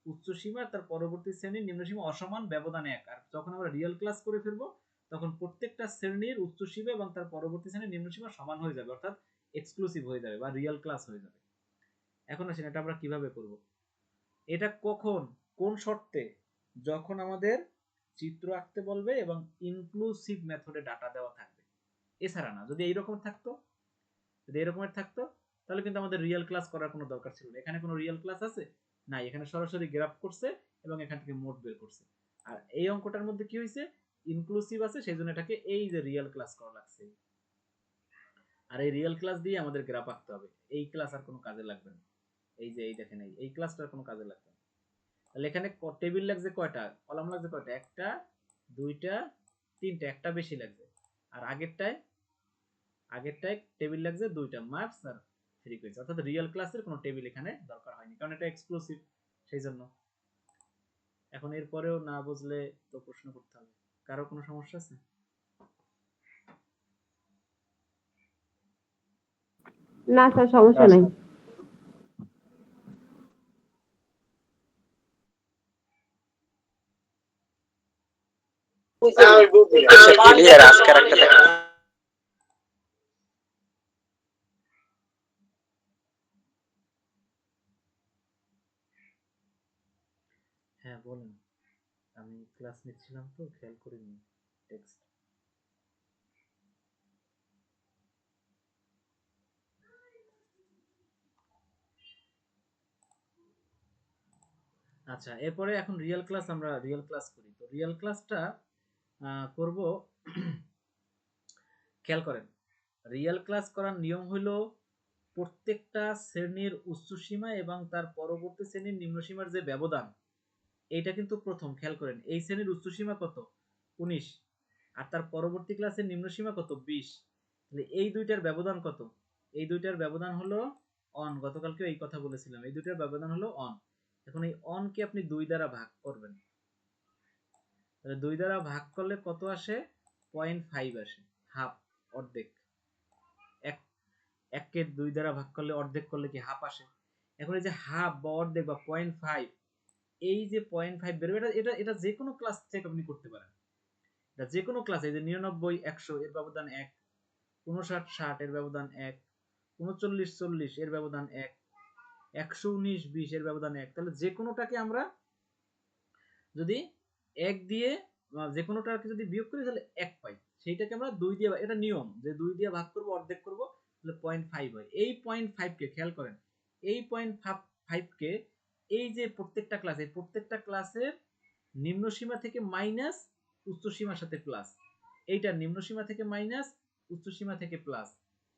S1: উচ্চসীমা তার পরবর্তী শ্রেণীর নিম্নসীমা অসমান ব্যবধানে এক। আর যখন আমরা রিয়েল ক্লাস করে ফেলবো, তখন প্রত্যেকটা শ্রেণীর উচ্চসীমা এবং তার পরবর্তী শ্রেণীর নিম্নসীমা সমান হয়ে যাবে, অর্থাৎ এক্সক্লুসিভ হয়ে যাবে বা রিয়েল ক্লাস হয়ে যাবে। এখন আসেন এটা আমরা কিভাবে করব? এটা কখন, কোন শর্তে? যখন আমাদের চিত্র আঁকতে বলবে এবং ইনক্লুসিভ মেথডে ডাটা দেওয়া থাকবে। এছাড়া না। যদি এইরকম থাকতো, যদি এরকমের থাকতো, তাহলে কিন্তু আমাদের রিয়েল ক্লাস করার কোনো দরকার ছিল না। এখানে কোনো রিয়েল ক্লাস আছে? নাই, এখানে সরাসরি গ্রাফ করছে এবং এখান থেকে মোড বের করছে। আর এই অঙ্কটার মধ্যে কি হয়েছে? ইনক্লুসিভ আছে, সেই জন্য এটাকে এই যে রিয়েল ক্লাস করা লাগছে। আর এই রিয়েল ক্লাস দিয়ে আমাদের গ্রাফ আঁকতে হবে। এই ক্লাস আর কোনো কাজে লাগবে না। এই যে এই দেখেন, এই ক্লাসটার কোনো কাজে লাগবে না। তাহলে এখানে টেবিল লাগছে কয়টা, কলাম লাগছে কয়টা? একটা, দুইটা, তিনটা, একটা বেশি লাগছে। আর আগেরটায় টেবিল লাগছে দুইটা, মার্কস আর ফ্রিকোয়েন্সি। অর্থাৎ রিয়েল ক্লাসের কোনো টেবিল এখানে দরকার হয়নি, কারণ এটা এক্সক্লুসিভ, সেই জন্য। এখন এরপরেও না বুঝলে তো প্রশ্ন করতে হবে। কারো কোনো সমস্যা আছে?
S2: না স্যার, সমস্যা নাই।
S3: আচ্ছা, ক্লিয়ার। আজকে একটা দেখো।
S1: হ্যাঁ বলেন, আমি ক্লাস নিচ্ছিলাম তো খেয়াল করিনি টেক্সট। আচ্ছা, এরপরে এখন রিয়েল ক্লাস, আমরা রিয়েল ক্লাস করি। তো রিয়েল ক্লাসটা করব। খেয়াল করেন, রিয়েল ক্লাস করার নিয়ম হলো প্রত্যেকটা শ্রেণীর উচ্চসীমা এবং তার পরবর্তী শ্রেণীর নিম্নসীমার যে ব্যবধান, এইটা কিন্তু প্রথম। খেয়াল করেন, এই শ্রেণীর উচ্চসীমা কত? 19। আর তার পরবর্তী ক্লাসের নিম্নসীমা কত? 20। তাহলে এই দুইটার ব্যবধান কত? এই দুইটার ব্যবধান হলো অন। গতকালকে এই কথা বলেছিলাম, এই দুইটার ব্যবধান হলো অন। এখন এই অন কে আপনি 2 দ্বারা ভাগ করবেন। তাহলে 2 দ্বারা ভাগ করলে কত আসে? 0.5 আসে, হাফ, অর্ধেক। এক এককে 2 দ্বারা ভাগ করলে, অর্ধেক করলে কি হাফ আসে? এখন এই যে হাফ বা অর্ধেক বা 0.5, এই যে 0.5 বেরোবে, এটা এটা এটা যে কোনো ক্লাস থেকে আপনি করতে পারেন। এটা যে কোনো ক্লাস, এই যে 99 100 এর ব্যবধান 1, 59 60 এর ব্যবধান 1, 39 40 এর ব্যবধান 1, 119 20 এর ব্যবধান 1। তাহলে যে কোনোটাকে আমরা যদি 1 দিয়ে, যে কোনোটাকে যদি বিয়োগ করি তাহলে 1 পাই। সেইটাকে আমরা 2 দিয়ে, এটা নিয়ম যে 2 দিয়ে ভাগ করব, অর্ধেক করব, তাহলে 0.5 হয়। এই 0.5 কে খেয়াল করেন, এই 0.5 কে এই যে প্রত্যেকটা ক্লাস, এই প্রত্যেকটা ক্লাসের নিম্নসীমা থেকে মাইনাস উচ্চসীমার সাথে প্লাস, এইটা নিম্নসীমা থেকে মাইনাস উচ্চসীমা থেকে প্লাস,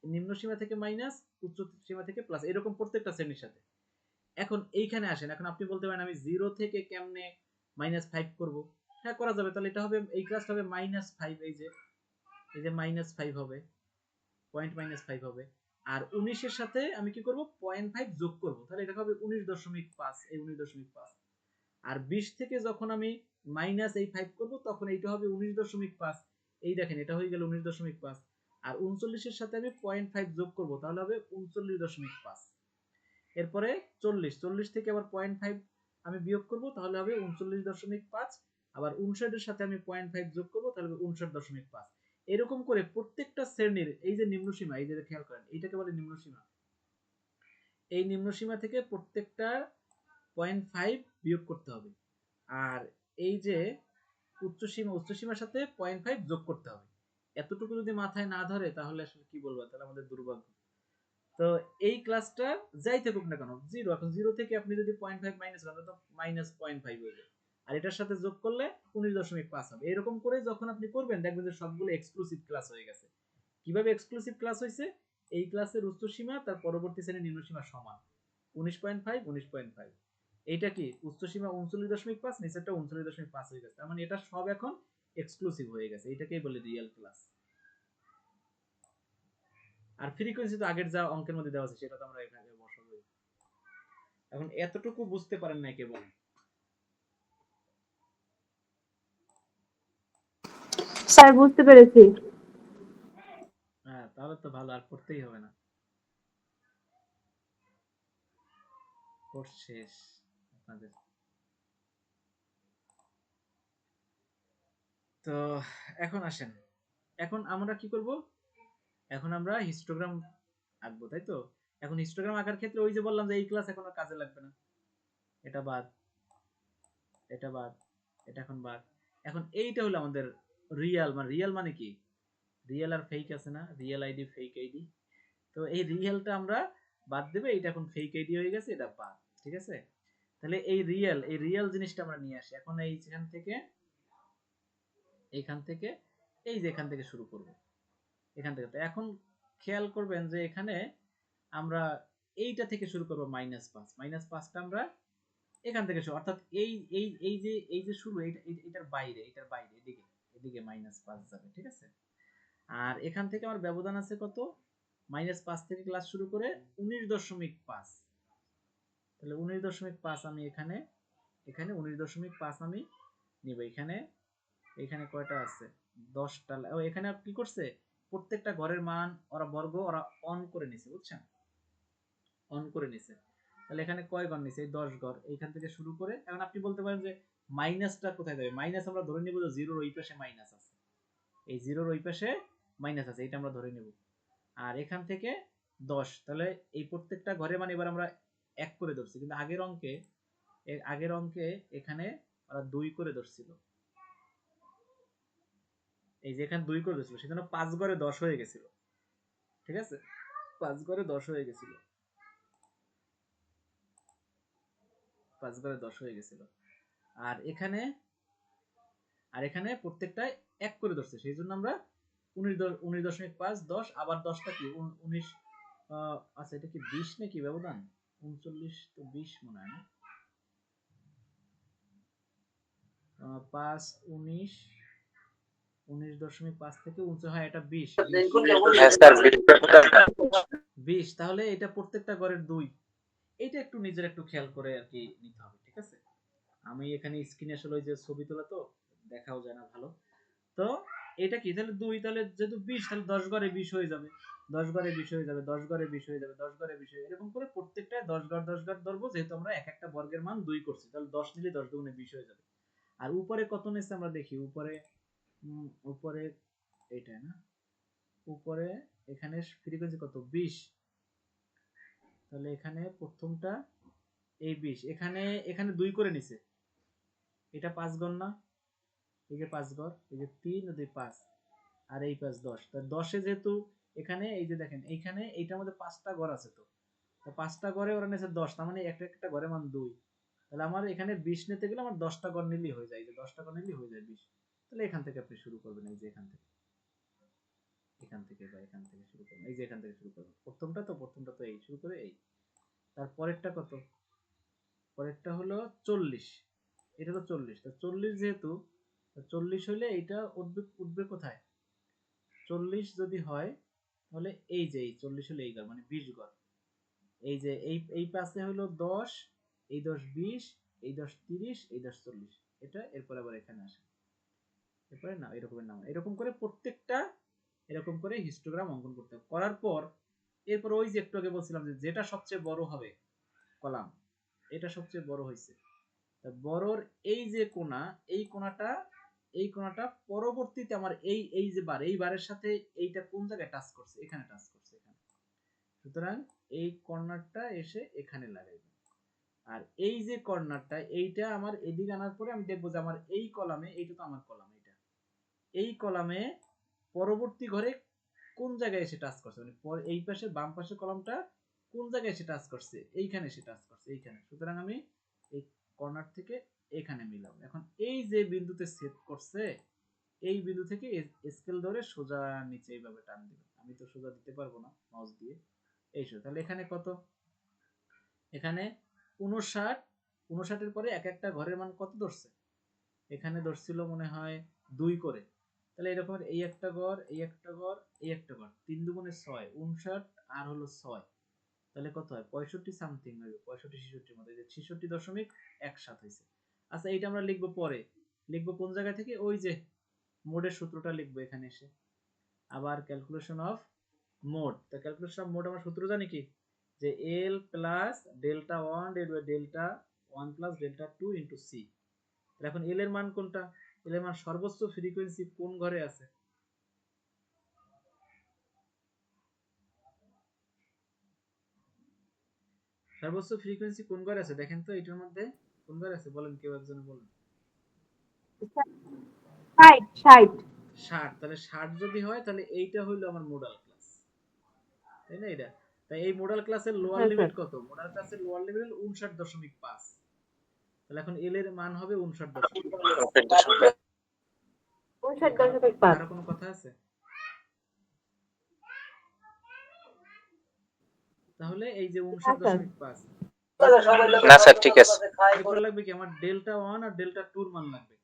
S1: নিম্নসীমা থেকে মাইনাস উচ্চসীমা থেকে প্লাস, এরকম প্রত্যেকটা শ্রেণীর সাথে। এখন এইখানে আসেন, এখন আপনি বলতে পারেন আমি 0 থেকে কেমনে -5 করব? হ্যাঁ, করা যাবে। তাহলে এটা হবে, এই ক্লাসটা হবে -5, এই যে -5 হবে, পয়েন্ট -5 হবে। আর 19 এর সাথে আমি কি করব? 0.5 যোগ করব, তাহলে এটা হবে 19.5, এই 19.5। আর 20 থেকে যখন আমি মাইনাস এই 5 করব, তখন এইটা হবে 19.5। এই দেখেন, এটা হয়ে গেল 19.5। আর 39 এর সাথে আমি 0.5 যোগ করব, তাহলে হবে 39.5। এরপরে 40 থেকে আবার 0.5 আমি বিয়োগ করব, তাহলে হবে 39.5। আবার 59 এর সাথে আমি 0.5 যোগ করব, তাহলে হবে 59.5। এরকম করে প্রত্যেকটা শ্রেণীর এই যে নিম্নসীমা, এই যে খেয়াল করেন, এইটাকে বলে নিম্নসীমা। এই নিম্নসীমা থেকে প্রত্যেকটা 0.5 বিয়োগ করতে হবে। আর এই যে উচ্চসীমার সাথে 0.5 যোগ করতে হবে। এতটুকু যদি মাথায় না ধরে, তাহলে আসলে কি বলবো, তাহলে আমাদের দুর্ভাগ্য। তো এই ক্লাসটা যাই থাকুক না কেন জিরো, এখন জিরো থেকে আপনি যদি 0.5 মাইনাস করেন তো -0.5 হয়ে যাবে, আর এটার সাথে যোগ করলে 19.5 হবে। এরকম করে যখন আপনি করবেন দেখবেন যে সবগুলো এক্সক্লুসিভ ক্লাস হয়ে গেছে। কিভাবে এক্সক্লুসিভ ক্লাস হয়েছে? এই ক্লাসের উচ্চ সীমা তার পরবর্তী শ্রেণীর নিম্ন সীমা সমান 19.5 19.5। এইটা কি উচ্চ সীমা 39.5, নিচেরটা 39.5 হয়ে গেছে, তার মানে এটা সব এখন এক্সক্লুসিভ হয়ে গেছে। এটাকেই বলে রিয়েল ক্লাস। আর ফ্রিকোয়েন্সি তো আগের যা অঙ্কের মধ্যে দেওয়া আছে সেটা তো আমরা এখানে বসাবো। এখন এতটুকু বুঝতে পারেন না কেবল?
S2: স্যার বুঝতে পেরেছি।
S1: হ্যাঁ, তাহলে তো ভালো, আর পড়তেই হবে না, কোর্স শেষ আপনাদের। তো এখন আসেন, এখন আমরা কি করব? এখন আমরা হিস্টোগ্রাম আঁকবো, তাই তো? এখন হিস্টোগ্রাম আঁকার ক্ষেত্রে ওই যে বললাম যে এই ক্লাস এখন আর কাজে লাগবে না, এটা বাদ, এটা বাদ, এটা এখন বাদ। এখন এইটা হলো আমাদের রিয়েল, মানে রিয়েল মানে কি? রিয়েল আর ফেক আছে না, রিয়েল আইডি ফেক আইডি, তো এই রিয়েলটা আমরা বাদ দেবে, এটা এখন ফেক আইডি হয়ে গেছে, এটা বাদ। ঠিক আছে, তাহলে এই রিয়েল জিনিসটা আমরা নিয়ে আসি। এখন এই এখান থেকে এই যে এখান থেকে শুরু করব, এখান থেকে। তো এখন খেয়াল করবেন যে এখানে আমরা এইটা থেকে শুরু করব -5, -5টা আমরা এখান থেকে শুরু, অর্থাৎ এই যে শুরু এটার বাইরে, এদিকে এদিকে -5 যাবে। ঠিক আছে, আর এখান থেকে আমার ব্যবধান আছে কত? -5 থেকে ক্লাস শুরু করে 19.5, তাহলে 19.5 আমি এখানে 19.5 আমি নিব। এখানে কয়টা আছে? 10টা। ও এখানে কি করছে, প্রত্যেকটা ঘরের মান ওরা বর্গ ওরা অন করে নিছে, বুঝছেন? অন করে নিছে। তাহলে এখানে কয় ঘর নিছে? এই 10 ঘর। এইখান থেকে শুরু করে এখন আপনি বলতে পারেন যে মাইনাসটা কোথায় যাবে? মাইনাস আমরা ধরে নিব যে জিরোর ওই পাশে মাইনাস আছে, এই জিরোর ওই পাশে মাইনাস আছে, এটা আমরা ধরে নেব। আর এখান থেকে 10, তাহলে এই প্রত্যেকটা ঘরে মানে এবার আমরা 1 করে ধরছি, কিন্তু আগের অঙ্কে এখানে ওরা 2 করে ধরছিল, এই যে এখানে 2 করে ধরছিল, সেজন্য 5 ঘরে 10 হয়ে গেছিল। ঠিক আছে, 5 ঘরে 10 হয়ে গেছিল, 5 ঘরে 10 হয়ে গেছিল। আর এখানে প্রত্যেকটা 1 করে ধরছে, সেই জন্য আমরা 19.5 10, আবার 10টা কি 19, আচ্ছা এটা কি 20 নাকি ব্যবধান? 39 তো 20 মনে হয় না, 5 19, 19.5 থেকে 19, হয় এটা 20,
S3: হ্যাঁ স্যার
S1: 20। তাহলে এটা প্রত্যেকটা ঘরের 2, এটা একটু নিজের একটু খেয়াল করে আর কি নিতে হবে। ঠিক আছে, আমি এখানে স্ক্রিনে আসলে ওই যে ছবি তোলা তো দেখাও যায় না ভালো। তো এটা কি, তাহলে 2, তাহলে যেহেতু 20, তাহলে 10 ঘরে 20 হয়ে যাবে, 10 ঘরে 20 হয়ে যাবে, 10 ঘরে 20 হয়ে যাবে, 10 ঘরে 20 হয়ে, এরকম করে প্রত্যেকটা 10 ঘর 10 ঘর ধরবো, যেহেতু আমরা এক একটা বর্গের মান 2 করছি, তাহলে 10 নিলে 10 দুগুণে 20 হয়ে যাবে। আর উপরে কত নিচ্ছে আমরা দেখি, উপরে এইটা না, উপরে এখানে ফ্রিকোয়েন্সি কত? 20, তাহলে এখানে প্রথমটা এই 20, এখানে 2 করে নিছে, এটা 5 ঘর না, এই যে 5 ঘর, এই যে 3 আর 2 5, আর এই 5 10, তো 10 এ যেহেতু এখানে এই যে দেখেন এইখানে এইটার মধ্যে 5টা ঘর আছে, তো 5টা ঘরে ওরা নিয়েছে 10, তার মানে একটা একটা ঘরে মান 2, তাহলে আমার এখানে 20 নিতে গেলে আমার 10টা ঘর নিলেই হয়ে যায়, এই যে 10টা ঘর নিলেই হয়ে যায় 20। তাহলে এখান থেকে আপনি শুরু করবেন, এই যে এখান থেকে বা এখান থেকে শুরু করবেন, এই যে এখান থেকে শুরু করবেন। প্রথমটা তো এই শুরু করে এই, তারপরেরটা কত? পরেরটা হলো 40, এটা হলো 40, তো 40 যেহেতু 40 হইলে এইটা উঠবে কোথায়? 40 যদি হয় তাহলে এই যে এই 40 হলো এই ঘর, মানে 20 ঘর। এই যে এই পাশে হলো 10, এই 10 20, এই 10 30, এই 10 40, এটা এরপর আবার এখানে আসে, এরপরে না এরকমের নাম, এরকম করে প্রত্যেকটা এরকম করে হিস্টোগ্রাম অঙ্কন করতে হবে। করার পর এরপর ওই যে একটু আগে বলছিলাম যে যেটা সবচেয়ে বড় হবে কলাম, এটা সবচেয়ে বড় হয়েছে, বড়র এই যে কোণা, এই কোণাটা পরবর্তীতে আমার এই যে বার, এই বারের সাথে এইটা কোন জায়গায় টাচ করছে? এখানে টাচ করছে, এখানে। সুতরাং এই কর্নারটা এসে এখানে লাগাইবে, আর এই যে কর্নারটা এইটা আমার এদিকে আনার পরে আমি দেখবো যে আমার এই কলামে, এইটা তো আমার কলাম, এটা এই কলামে পরবর্তী ঘরে কোন জায়গায় এসে টাচ করছে, মানে এই পাশে বাম পাশের কলামটা কোন জায়গায় এসে টাচ করছে, এইখানে এসে টাচ করছে, এইখানে। সুতরাং আমি এই কর্নার থেকে এখানে মিলাম। এখন এই যে বিন্দুতে সেট করছে, এই বিন্দু থেকে স্কেল ধরে সোজা নিচে এইভাবে টান দিবেন। আমি তো সোজা দিতে পারবো না মাউস দিয়ে, এই সোজা। তাহলে এখানে কত, এখানে 59, 59 এর পরে এক একটা ঘরের মান কত ধরছে, এখানে ধরছিল মনে হয় 2 করে। তাহলে এরকম এই একটা ঘর, এই একটা ঘর, এই একটা ঘর, 3 দুগুণে 6, 59 আর হলো 6, তাহলে কত হয় 65 সামথিং হবে, 65 66 মতো, এই যে 66.17 হয়েছে। আচ্ছা এইটা আমরা লিখবো পরে, লিখবো কোন জায়গা থেকে, ওই যে মোডের সূত্রটা লিখবো এখানে এসে। আবার ক্যালকুলেশন অফ মোড, তো ক্যালকুলেশন অফ মোড আমরা সূত্র জানি কি, যে L plus delta 1 divide by delta 1 plus delta 2 into C. এখন L এর মান কোনটা, L এর মান সর্বোচ্চ ফ্রিকোয়েন্সি কোন ঘরে আছে, সর্বোচ্চ ফ্রিকোয়েন্সি কোন ঘরে আছে দেখেন তো, এটার মধ্যে কোন ঘরে আছে বলেন, কেউ একজন বলেন।
S2: 60
S1: 60, তাহলে 60 যদি হয় তাহলে এইটা হইলো আমার মোডাল ক্লাস, তাই না? এটা তাই এই মোডাল ক্লাসের লোয়ার
S2: হ্যাঁ স্যার
S1: লিমিট কত, মোডাল ক্লাসের লোয়ার লিমিট 59.5। তাহলে এখন এল এর মান হবে 59.5।
S2: 59.5
S1: আর কোনো কথা আছে? তাহলে এই যে 59.5,
S3: না স্যার ঠিক আছে।
S1: এরপর লাগবে কি আমার ডেল্টা 1 আর ডেল্টা 2 এর মান লাগবে।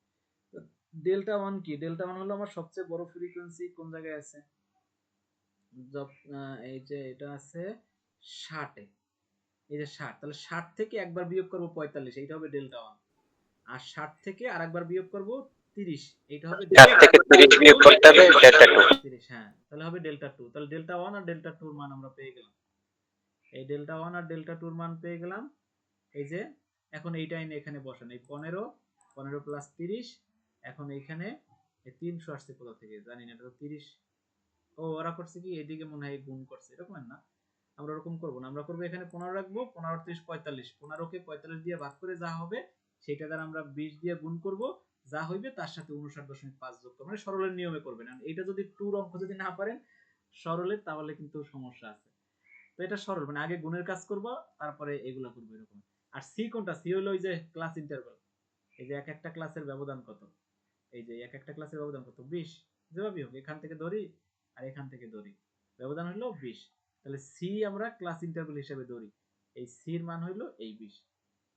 S1: ডেল্টা 1 কি, ডেল্টা 1 হলো আমার সবচেয়ে বড় ফ্রিকোয়েন্সি কোন জায়গায় আছে, এই যে এটা আছে 60 এ, এই যে 60, তাহলে 60 থেকে একবার বিয়োগ করব 45, এইটা হবে ডেল্টা 1। আর 60 থেকে আরেকবার বিয়োগ করব 30, এইটা হবে
S3: 60 থেকে 30 বিয়োগ করতে হবে ডেল্টা 2।
S1: 30, হ্যাঁ, তাহলে হবে ডেল্টা 2। তাহলে ডেল্টা 1 আর ডেল্টা 2 এর মান আমরা পেয়ে গেলাম। এই ডেল্টা 1 আর ডেল্টা 2 এর মান পেয়ে গেলাম। এই যে এখন এইটা এনে এখানে বসান, এই 15 প্লাস 30, এখন এইখানে এই 300 আসছে কোথা থেকে জানি না, এটা তো 30, ও ওরা করছে কি এদিকে মনে হয় গুণ করছে, এরকম না, আমরা ওরকম করব না, আমরা করব এখানে 15 রাখবো, 15 30 45, 15 কে 45 দিয়ে ভাগ করে যা হবে সেটা দ্বারা আমরা 20 দিয়ে গুণ করব, যা হইবে তার সাথে 59.5 যোগ করব, মানে সরলের নিয়মে করবেন। এটা যদি টুর অঙ্ক যদি না পারেন সরলের, তাহলে কিন্তু সমস্যা আছে। তো এটা সরল, মানে আগে গুণের কাজ করব তারপরে এগুলা করব এরকম। আর সি কোনটা, সি হলো ওই যে ক্লাস ইন্টারভাল, এই যে এক একটা ক্লাসের ব্যবধান কত, এই যে এক একটা ক্লাসের ব্যবধান কত 20, যেভাবেই হোক এখান থেকে ধরি আর এখান থেকে ধরি, ব্যবধান হলো 20, তাহলে সি আমরা ক্লাস ইন্টারভাল হিসেবে ধরি, এই সি এর মান হলো এই 20।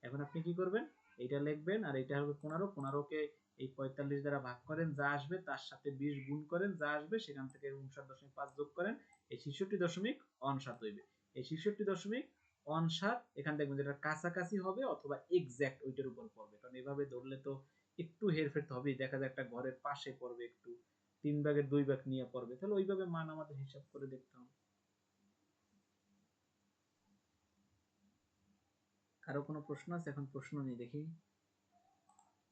S1: এখন আপনি কি করবেন, এইটা লিখবেন আর এটা হবে 15, 15 কে এই 45 দ্বারা ভাগ করেন, যা আসবে তার সাথে 20 গুণ করেন, যা আসবে সেখান থেকে 59.5 যোগ করেন, এই 66.17 হইবে। এই 66.17 এখান দেখবেন যেটা কাছাকাছি হবে অথবা এক্সাক্ট ওইটার উপর পড়বে, কারণ এভাবে ধরলে তো একটু হেরফের তো হবেই, দেখা যায় একটা ঘরের পাশে পড়বে, একটু 3 ভাগের 2 ভাগ নিয়ে পড়বে, তাহলে ওইভাবে মান আমাদের হিসাব করে দেখতে হবে। কারো কোনো প্রশ্ন আছে? এখন প্রশ্ন নেই, দেখি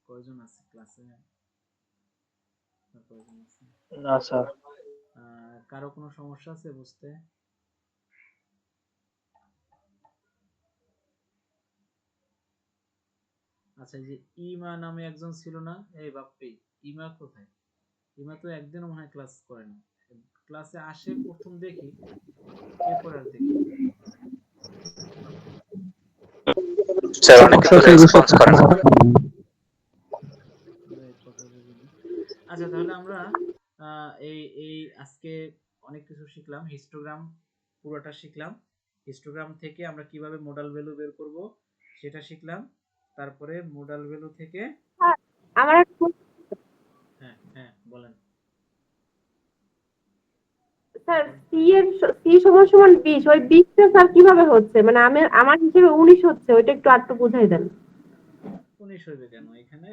S1: কয়জন আছে ক্লাসে, কয়জন আছে?
S4: না স্যার।
S1: কারো কোনো সমস্যা আছে বুঝতে? আচ্ছা, এই যে ইমা নামে একজন ছিল না, এই বাপ্পি, ইমা কোথায়? ইমা তো একদিনও মনে হয় ক্লাস করে না, ক্লাসে আসে প্রথম দেখি, এরপর আর দেখি না।
S3: স্যার অনেক কিছু রেসপন্স করে না।
S1: আচ্ছা তাহলে আমরা এই এই আজকে অনেক কিছু শিখলাম, হিস্টোগ্রাম পুরোটা শিখলাম, হিস্টোগ্রাম থেকে আমরা কিভাবে মোডাল ভ্যালু বের করব সেটা শিখলাম, তারপরে মোডাল ভ্যালু থেকে
S2: আমার
S1: হ্যাঁ হ্যাঁ বলেন
S2: স্যার সি সমান সমান 20, ওই 20 টা স্যার কিভাবে হচ্ছে, মানে আমার হিসেবে 19 হচ্ছে, ওইটা একটু আরেকটু বুঝাই দেন।
S1: 19 হইবে কেন এখানে,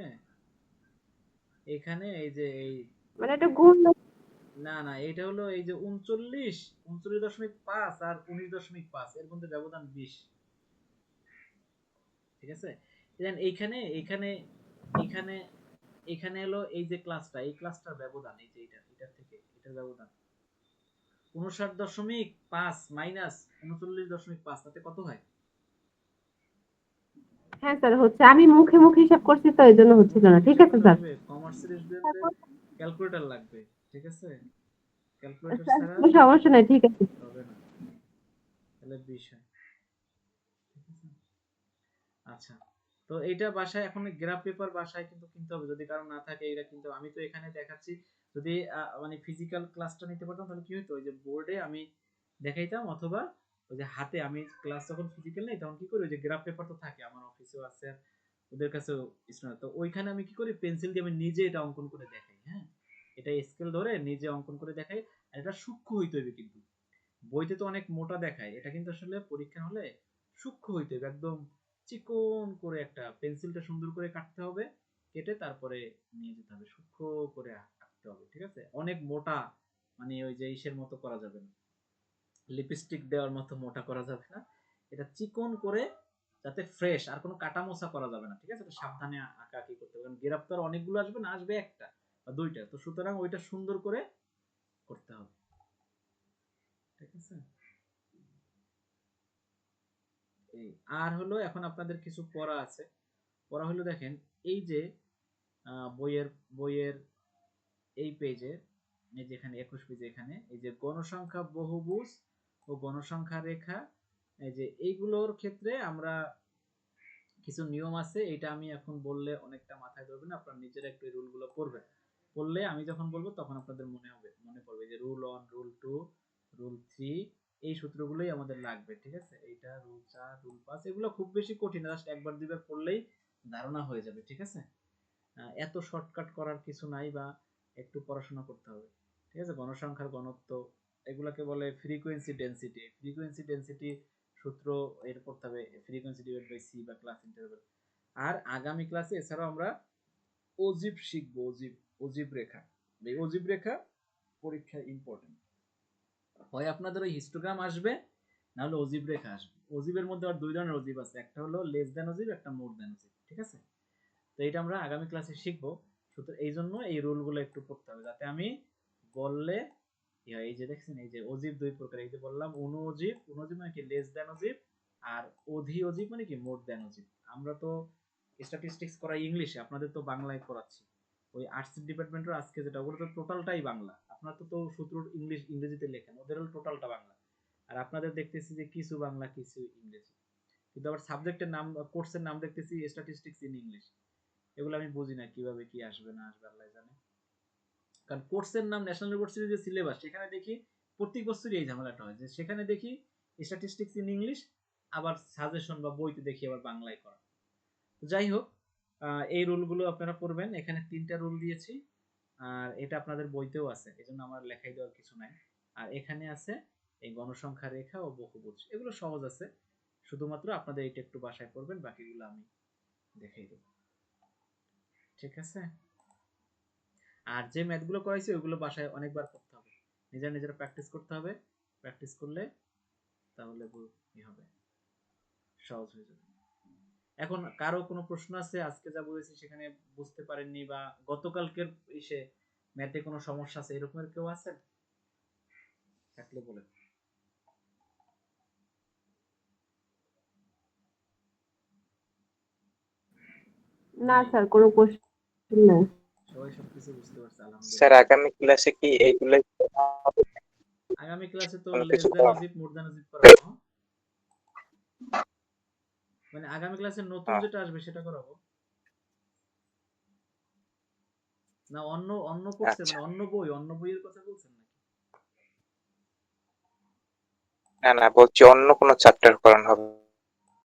S1: এখানে এই যে এই
S2: মানে এটা গুণ
S1: না না এটা হলো এই যে 39.5 আর 19.5 এর মধ্যে ব্যবধান 20, ঠিক আছে? দেন এইখানে এইখানে এখানে এখানে হলো এই যে ক্লাসটা, এই ক্লাসটার ব্যবধান, এই যে এটার থেকে এটার ব্যবধান 59.5 মাইনাস 39.5, তাতে কত হয়?
S2: হ্যাঁ স্যার হচ্ছে, আমি মুখে মুখে হিসাব করছি তো এই জন্য হচ্ছিল না। ঠিক আছে স্যার।
S1: কমার্সের স্টুডেন্টদের ক্যালকুলেটর লাগবে, ঠিক আছে? ক্যালকুলেটর
S2: স্যার
S1: ছাড়া
S2: কোনো সমস্যা নাই, ঠিক আছে।
S1: হবে না, তাহলে 20 হয়। ঠিক আছে? আচ্ছা, তো এইটা বাসায় এখন গ্রাফ পেপার বাসায় কিন্তু কিনতে হবে, যদি কারো না থাকে এটা কিন্তু আমি তো এখানে দেখাচ্ছি। যদি মানে ফিজিক্যাল ক্লাসটা নিতে পারতাম তাহলে কি হতো, ওই যে বোর্ডে আমি দেখাইতাম, অথবা ওই যে হাতে আমি ক্লাস যখন ফিজিক্যাল নেই তখন কি করি, ওই যে গ্রাফ পেপার তো থাকে আমার অফিসেও আছে, ওদের কাছেও স্টুডেন্ট, তো ওইখানে আমি কি করি পেন্সিল দিয়ে আমি নিজে এটা অঙ্কন করে দেখাই। হ্যাঁ, এটা স্কেল ধরে নিজে অঙ্কন করে দেখাই। আর এটা সূক্ষ্ম হইতে হবে কিন্তু, বইতে তো অনেক মোটা দেখায়, এটা কিন্তু আসলে পরীক্ষা হলে সূক্ষ্ম হইতে হবে, একদম চিকন করে একটা পেন্সিলটা সুন্দর করে কাটতে হবে, কেটে তারপরে নিয়ে যেতে হবে, সূক্ষ্ম করে আঁকতে হবে। ঠিক আছে, অনেক মোটা মানে ওই যে ইসের মতো করা যাবে না, লিপস্টিক দেওয়ার মতো মোটা করা যাবে না, এটা চিকন করে, যাতে ফ্রেশ, আর কোনো কাটা মোছা করা যাবে না। ঠিক আছে, এটা সাবধানে আঁকা আঁকি করতে হবে, কারণ গ্রাফ তো আর অনেকগুলো আসবে না, আসবে একটা বা দুইটা, তো সুতরাং ওইটা সুন্দর করে করতে হবে। ঠিক আছে, এই আর হলো এখন আপনাদের কিছু পড়া আছে। পড়া হলো দেখেন, এই যে বইয়ের বইয়ের এই পেজে, এই যেখানে 21 পেজে, এখানে এই যে গণসংখ্যা বহুভুজ ও গণসংখ্যা রেখা, এই যে এইগুলোর ক্ষেত্রে আমরা কিছু নিয়ম আছে, এটা আমি এখন বললে অনেকটা মাথায় ধরবে না, আপনারা নিজেরা একটু এই রুলগুলো পড়বেন, পড়লে আমি যখন বলবো তখন আপনাদের মনে পড়বে যে রুল 1, রুল 2, রুল 3, এই সূত্রগুলোই আমাদের লাগবে। ঠিক আছে, এইটা রুল 4, রুল 5, এগুলো খুব বেশি কঠিন না, জাস্ট একবার দুইবার পড়লেই ধারণা হয়ে যাবে। ঠিক আছে, এত শর্টকাট করার কিছু নাই, বা একটু পড়াশোনা করতে হবে। ঠিক আছে, গণসংখ্যার ঘনত্ব, এগুলাকে বলে ফ্রিকোয়েন্সি ডেনসিটি, ফ্রিকোয়েন্সি ডেনসিটি সূত্র এর পড়তে হবে, ফ্রিকোয়েন্সি ডিভাইড বাই সি বা ক্লাস ইন্টারভ্যাল। আর আগামী ক্লাসে এছাড়াও আমরা অজীব শিখবো, অজীব, অজীব রেখা। এই অজীব রেখা পরীক্ষা ইম্পর্টেন্ট, হয় আপনাদের ওই হিস্টোগ্রাম আসবে, না হলে অজীব রেখা আসবে। অজীবের মধ্যে আর দুই ধরনের অজীব আছে, একটা হলো লেস দেন অজীব, একটা মোর দেন অজীব। ঠিক আছে, তো এটা আমরা আগামী ক্লাসে শিখবো। সুতরাং এই জন্য এই রুলগুলো একটু পড়তে হবে, যাতে আমি বললে এই যে দেখছেন, এই যে অজীব দুই প্রকার, এই যে বললাম অনু অজীব, অনু অজীব মানে কি লেস দেন অজীব, আর অধি অজীব মানে কি মোর দেন অজীব। আমরা তো স্ট্যাটিস্টিক্স করাই ইংলিশে, আপনাদের তো বাংলায় পড়াচ্ছি। ওই আর্টস ডিপার্টমেন্টের আজকে যেটা, ওগুলো তো টোটালটাই বাংলা, আপনার তো সূত্র ইংরেজিতে লেখেন, ওদের হলো টোটালটা বাংলা। আর আপনাদের দেখতেছি যে কিছু বাংলা কিছু ইংরেজি, কিন্তু আবার সাবজেক্টের নাম, কোর্সের নাম দেখতেছি স্ট্যাটিস্টিক্স ইন ইংলিশ। এগুলো আমি বুঝি না কিভাবে কি আসবে না আসবে, আল্লাহ জানে। কারণ কোর্সের নাম ন্যাশনাল ইউনিভার্সিটির যে সিলেবাস, সেখানে দেখি প্রত্যেক বছরই এই ঝামেলাটা হয়, যে সেখানে দেখি স্ট্যাটিস্টিক্স ইন ইংলিশ, আবার সাজেশন বা বইতে দেখি আবার বাংলায় করা। যাই হোক, এই রুলগুলো আপনারা পড়বেন, এখানে 3টা রুল দিয়েছি, আর এটা আপনাদের বইতেও আছে, এজন্য আমার লেখাই দেওয়ার কিছু নাই। আর এখানে আছে এই গণসংখ্যা রেখা ও বহুভুজ, এগুলো সহজ আছে, শুধুমাত্র আপনাদের এটা একটু বাসায় পড়বেন, বাকিগুলো আমি দেখাই দেব। ঠিক আছে, আর যে ম্যাথগুলো করাইছি ওইগুলো বাসায় অনেকবার করতে হবে, নিজেরা প্র্যাকটিস করতে হবে, প্র্যাকটিস করলে তাহলে কি হবে, সহজ হয়ে যাবে। এখন কারো কোনো প্রশ্ন আছে, আজকে যা বলেছি সেখানে বুঝতে পারেননি, বা গতকালকের এসে ম্যাথে কোনো সমস্যা আছে, এরকমের কেউ আছেন? থাকলে বলেন।
S2: না
S1: নাই,
S2: স্যার, কোনো কোশ্চেন নাই।
S1: সবাই সবকিছু বুঝতে পারছে,
S3: স্যার
S1: আলহামদুলিল্লাহ।
S3: আগামী ক্লাসে কি এইগুলো
S1: আগামী ক্লাসে তো
S3: কোনো
S1: লেস
S3: কিছু
S1: দেন অজিব মোর দেন অজিব করাবো, মানে আগামী ক্লাসে নতুন যেটা আসবে সেটা করাবো, না অন্য অন্য কোর্সের,
S3: আচ্ছা,
S1: মানে অন্য বইয়ের কথা বলছেন নাকি?
S3: না না বলছি অন্য কোনো চ্যাপ্টার করানো হবে।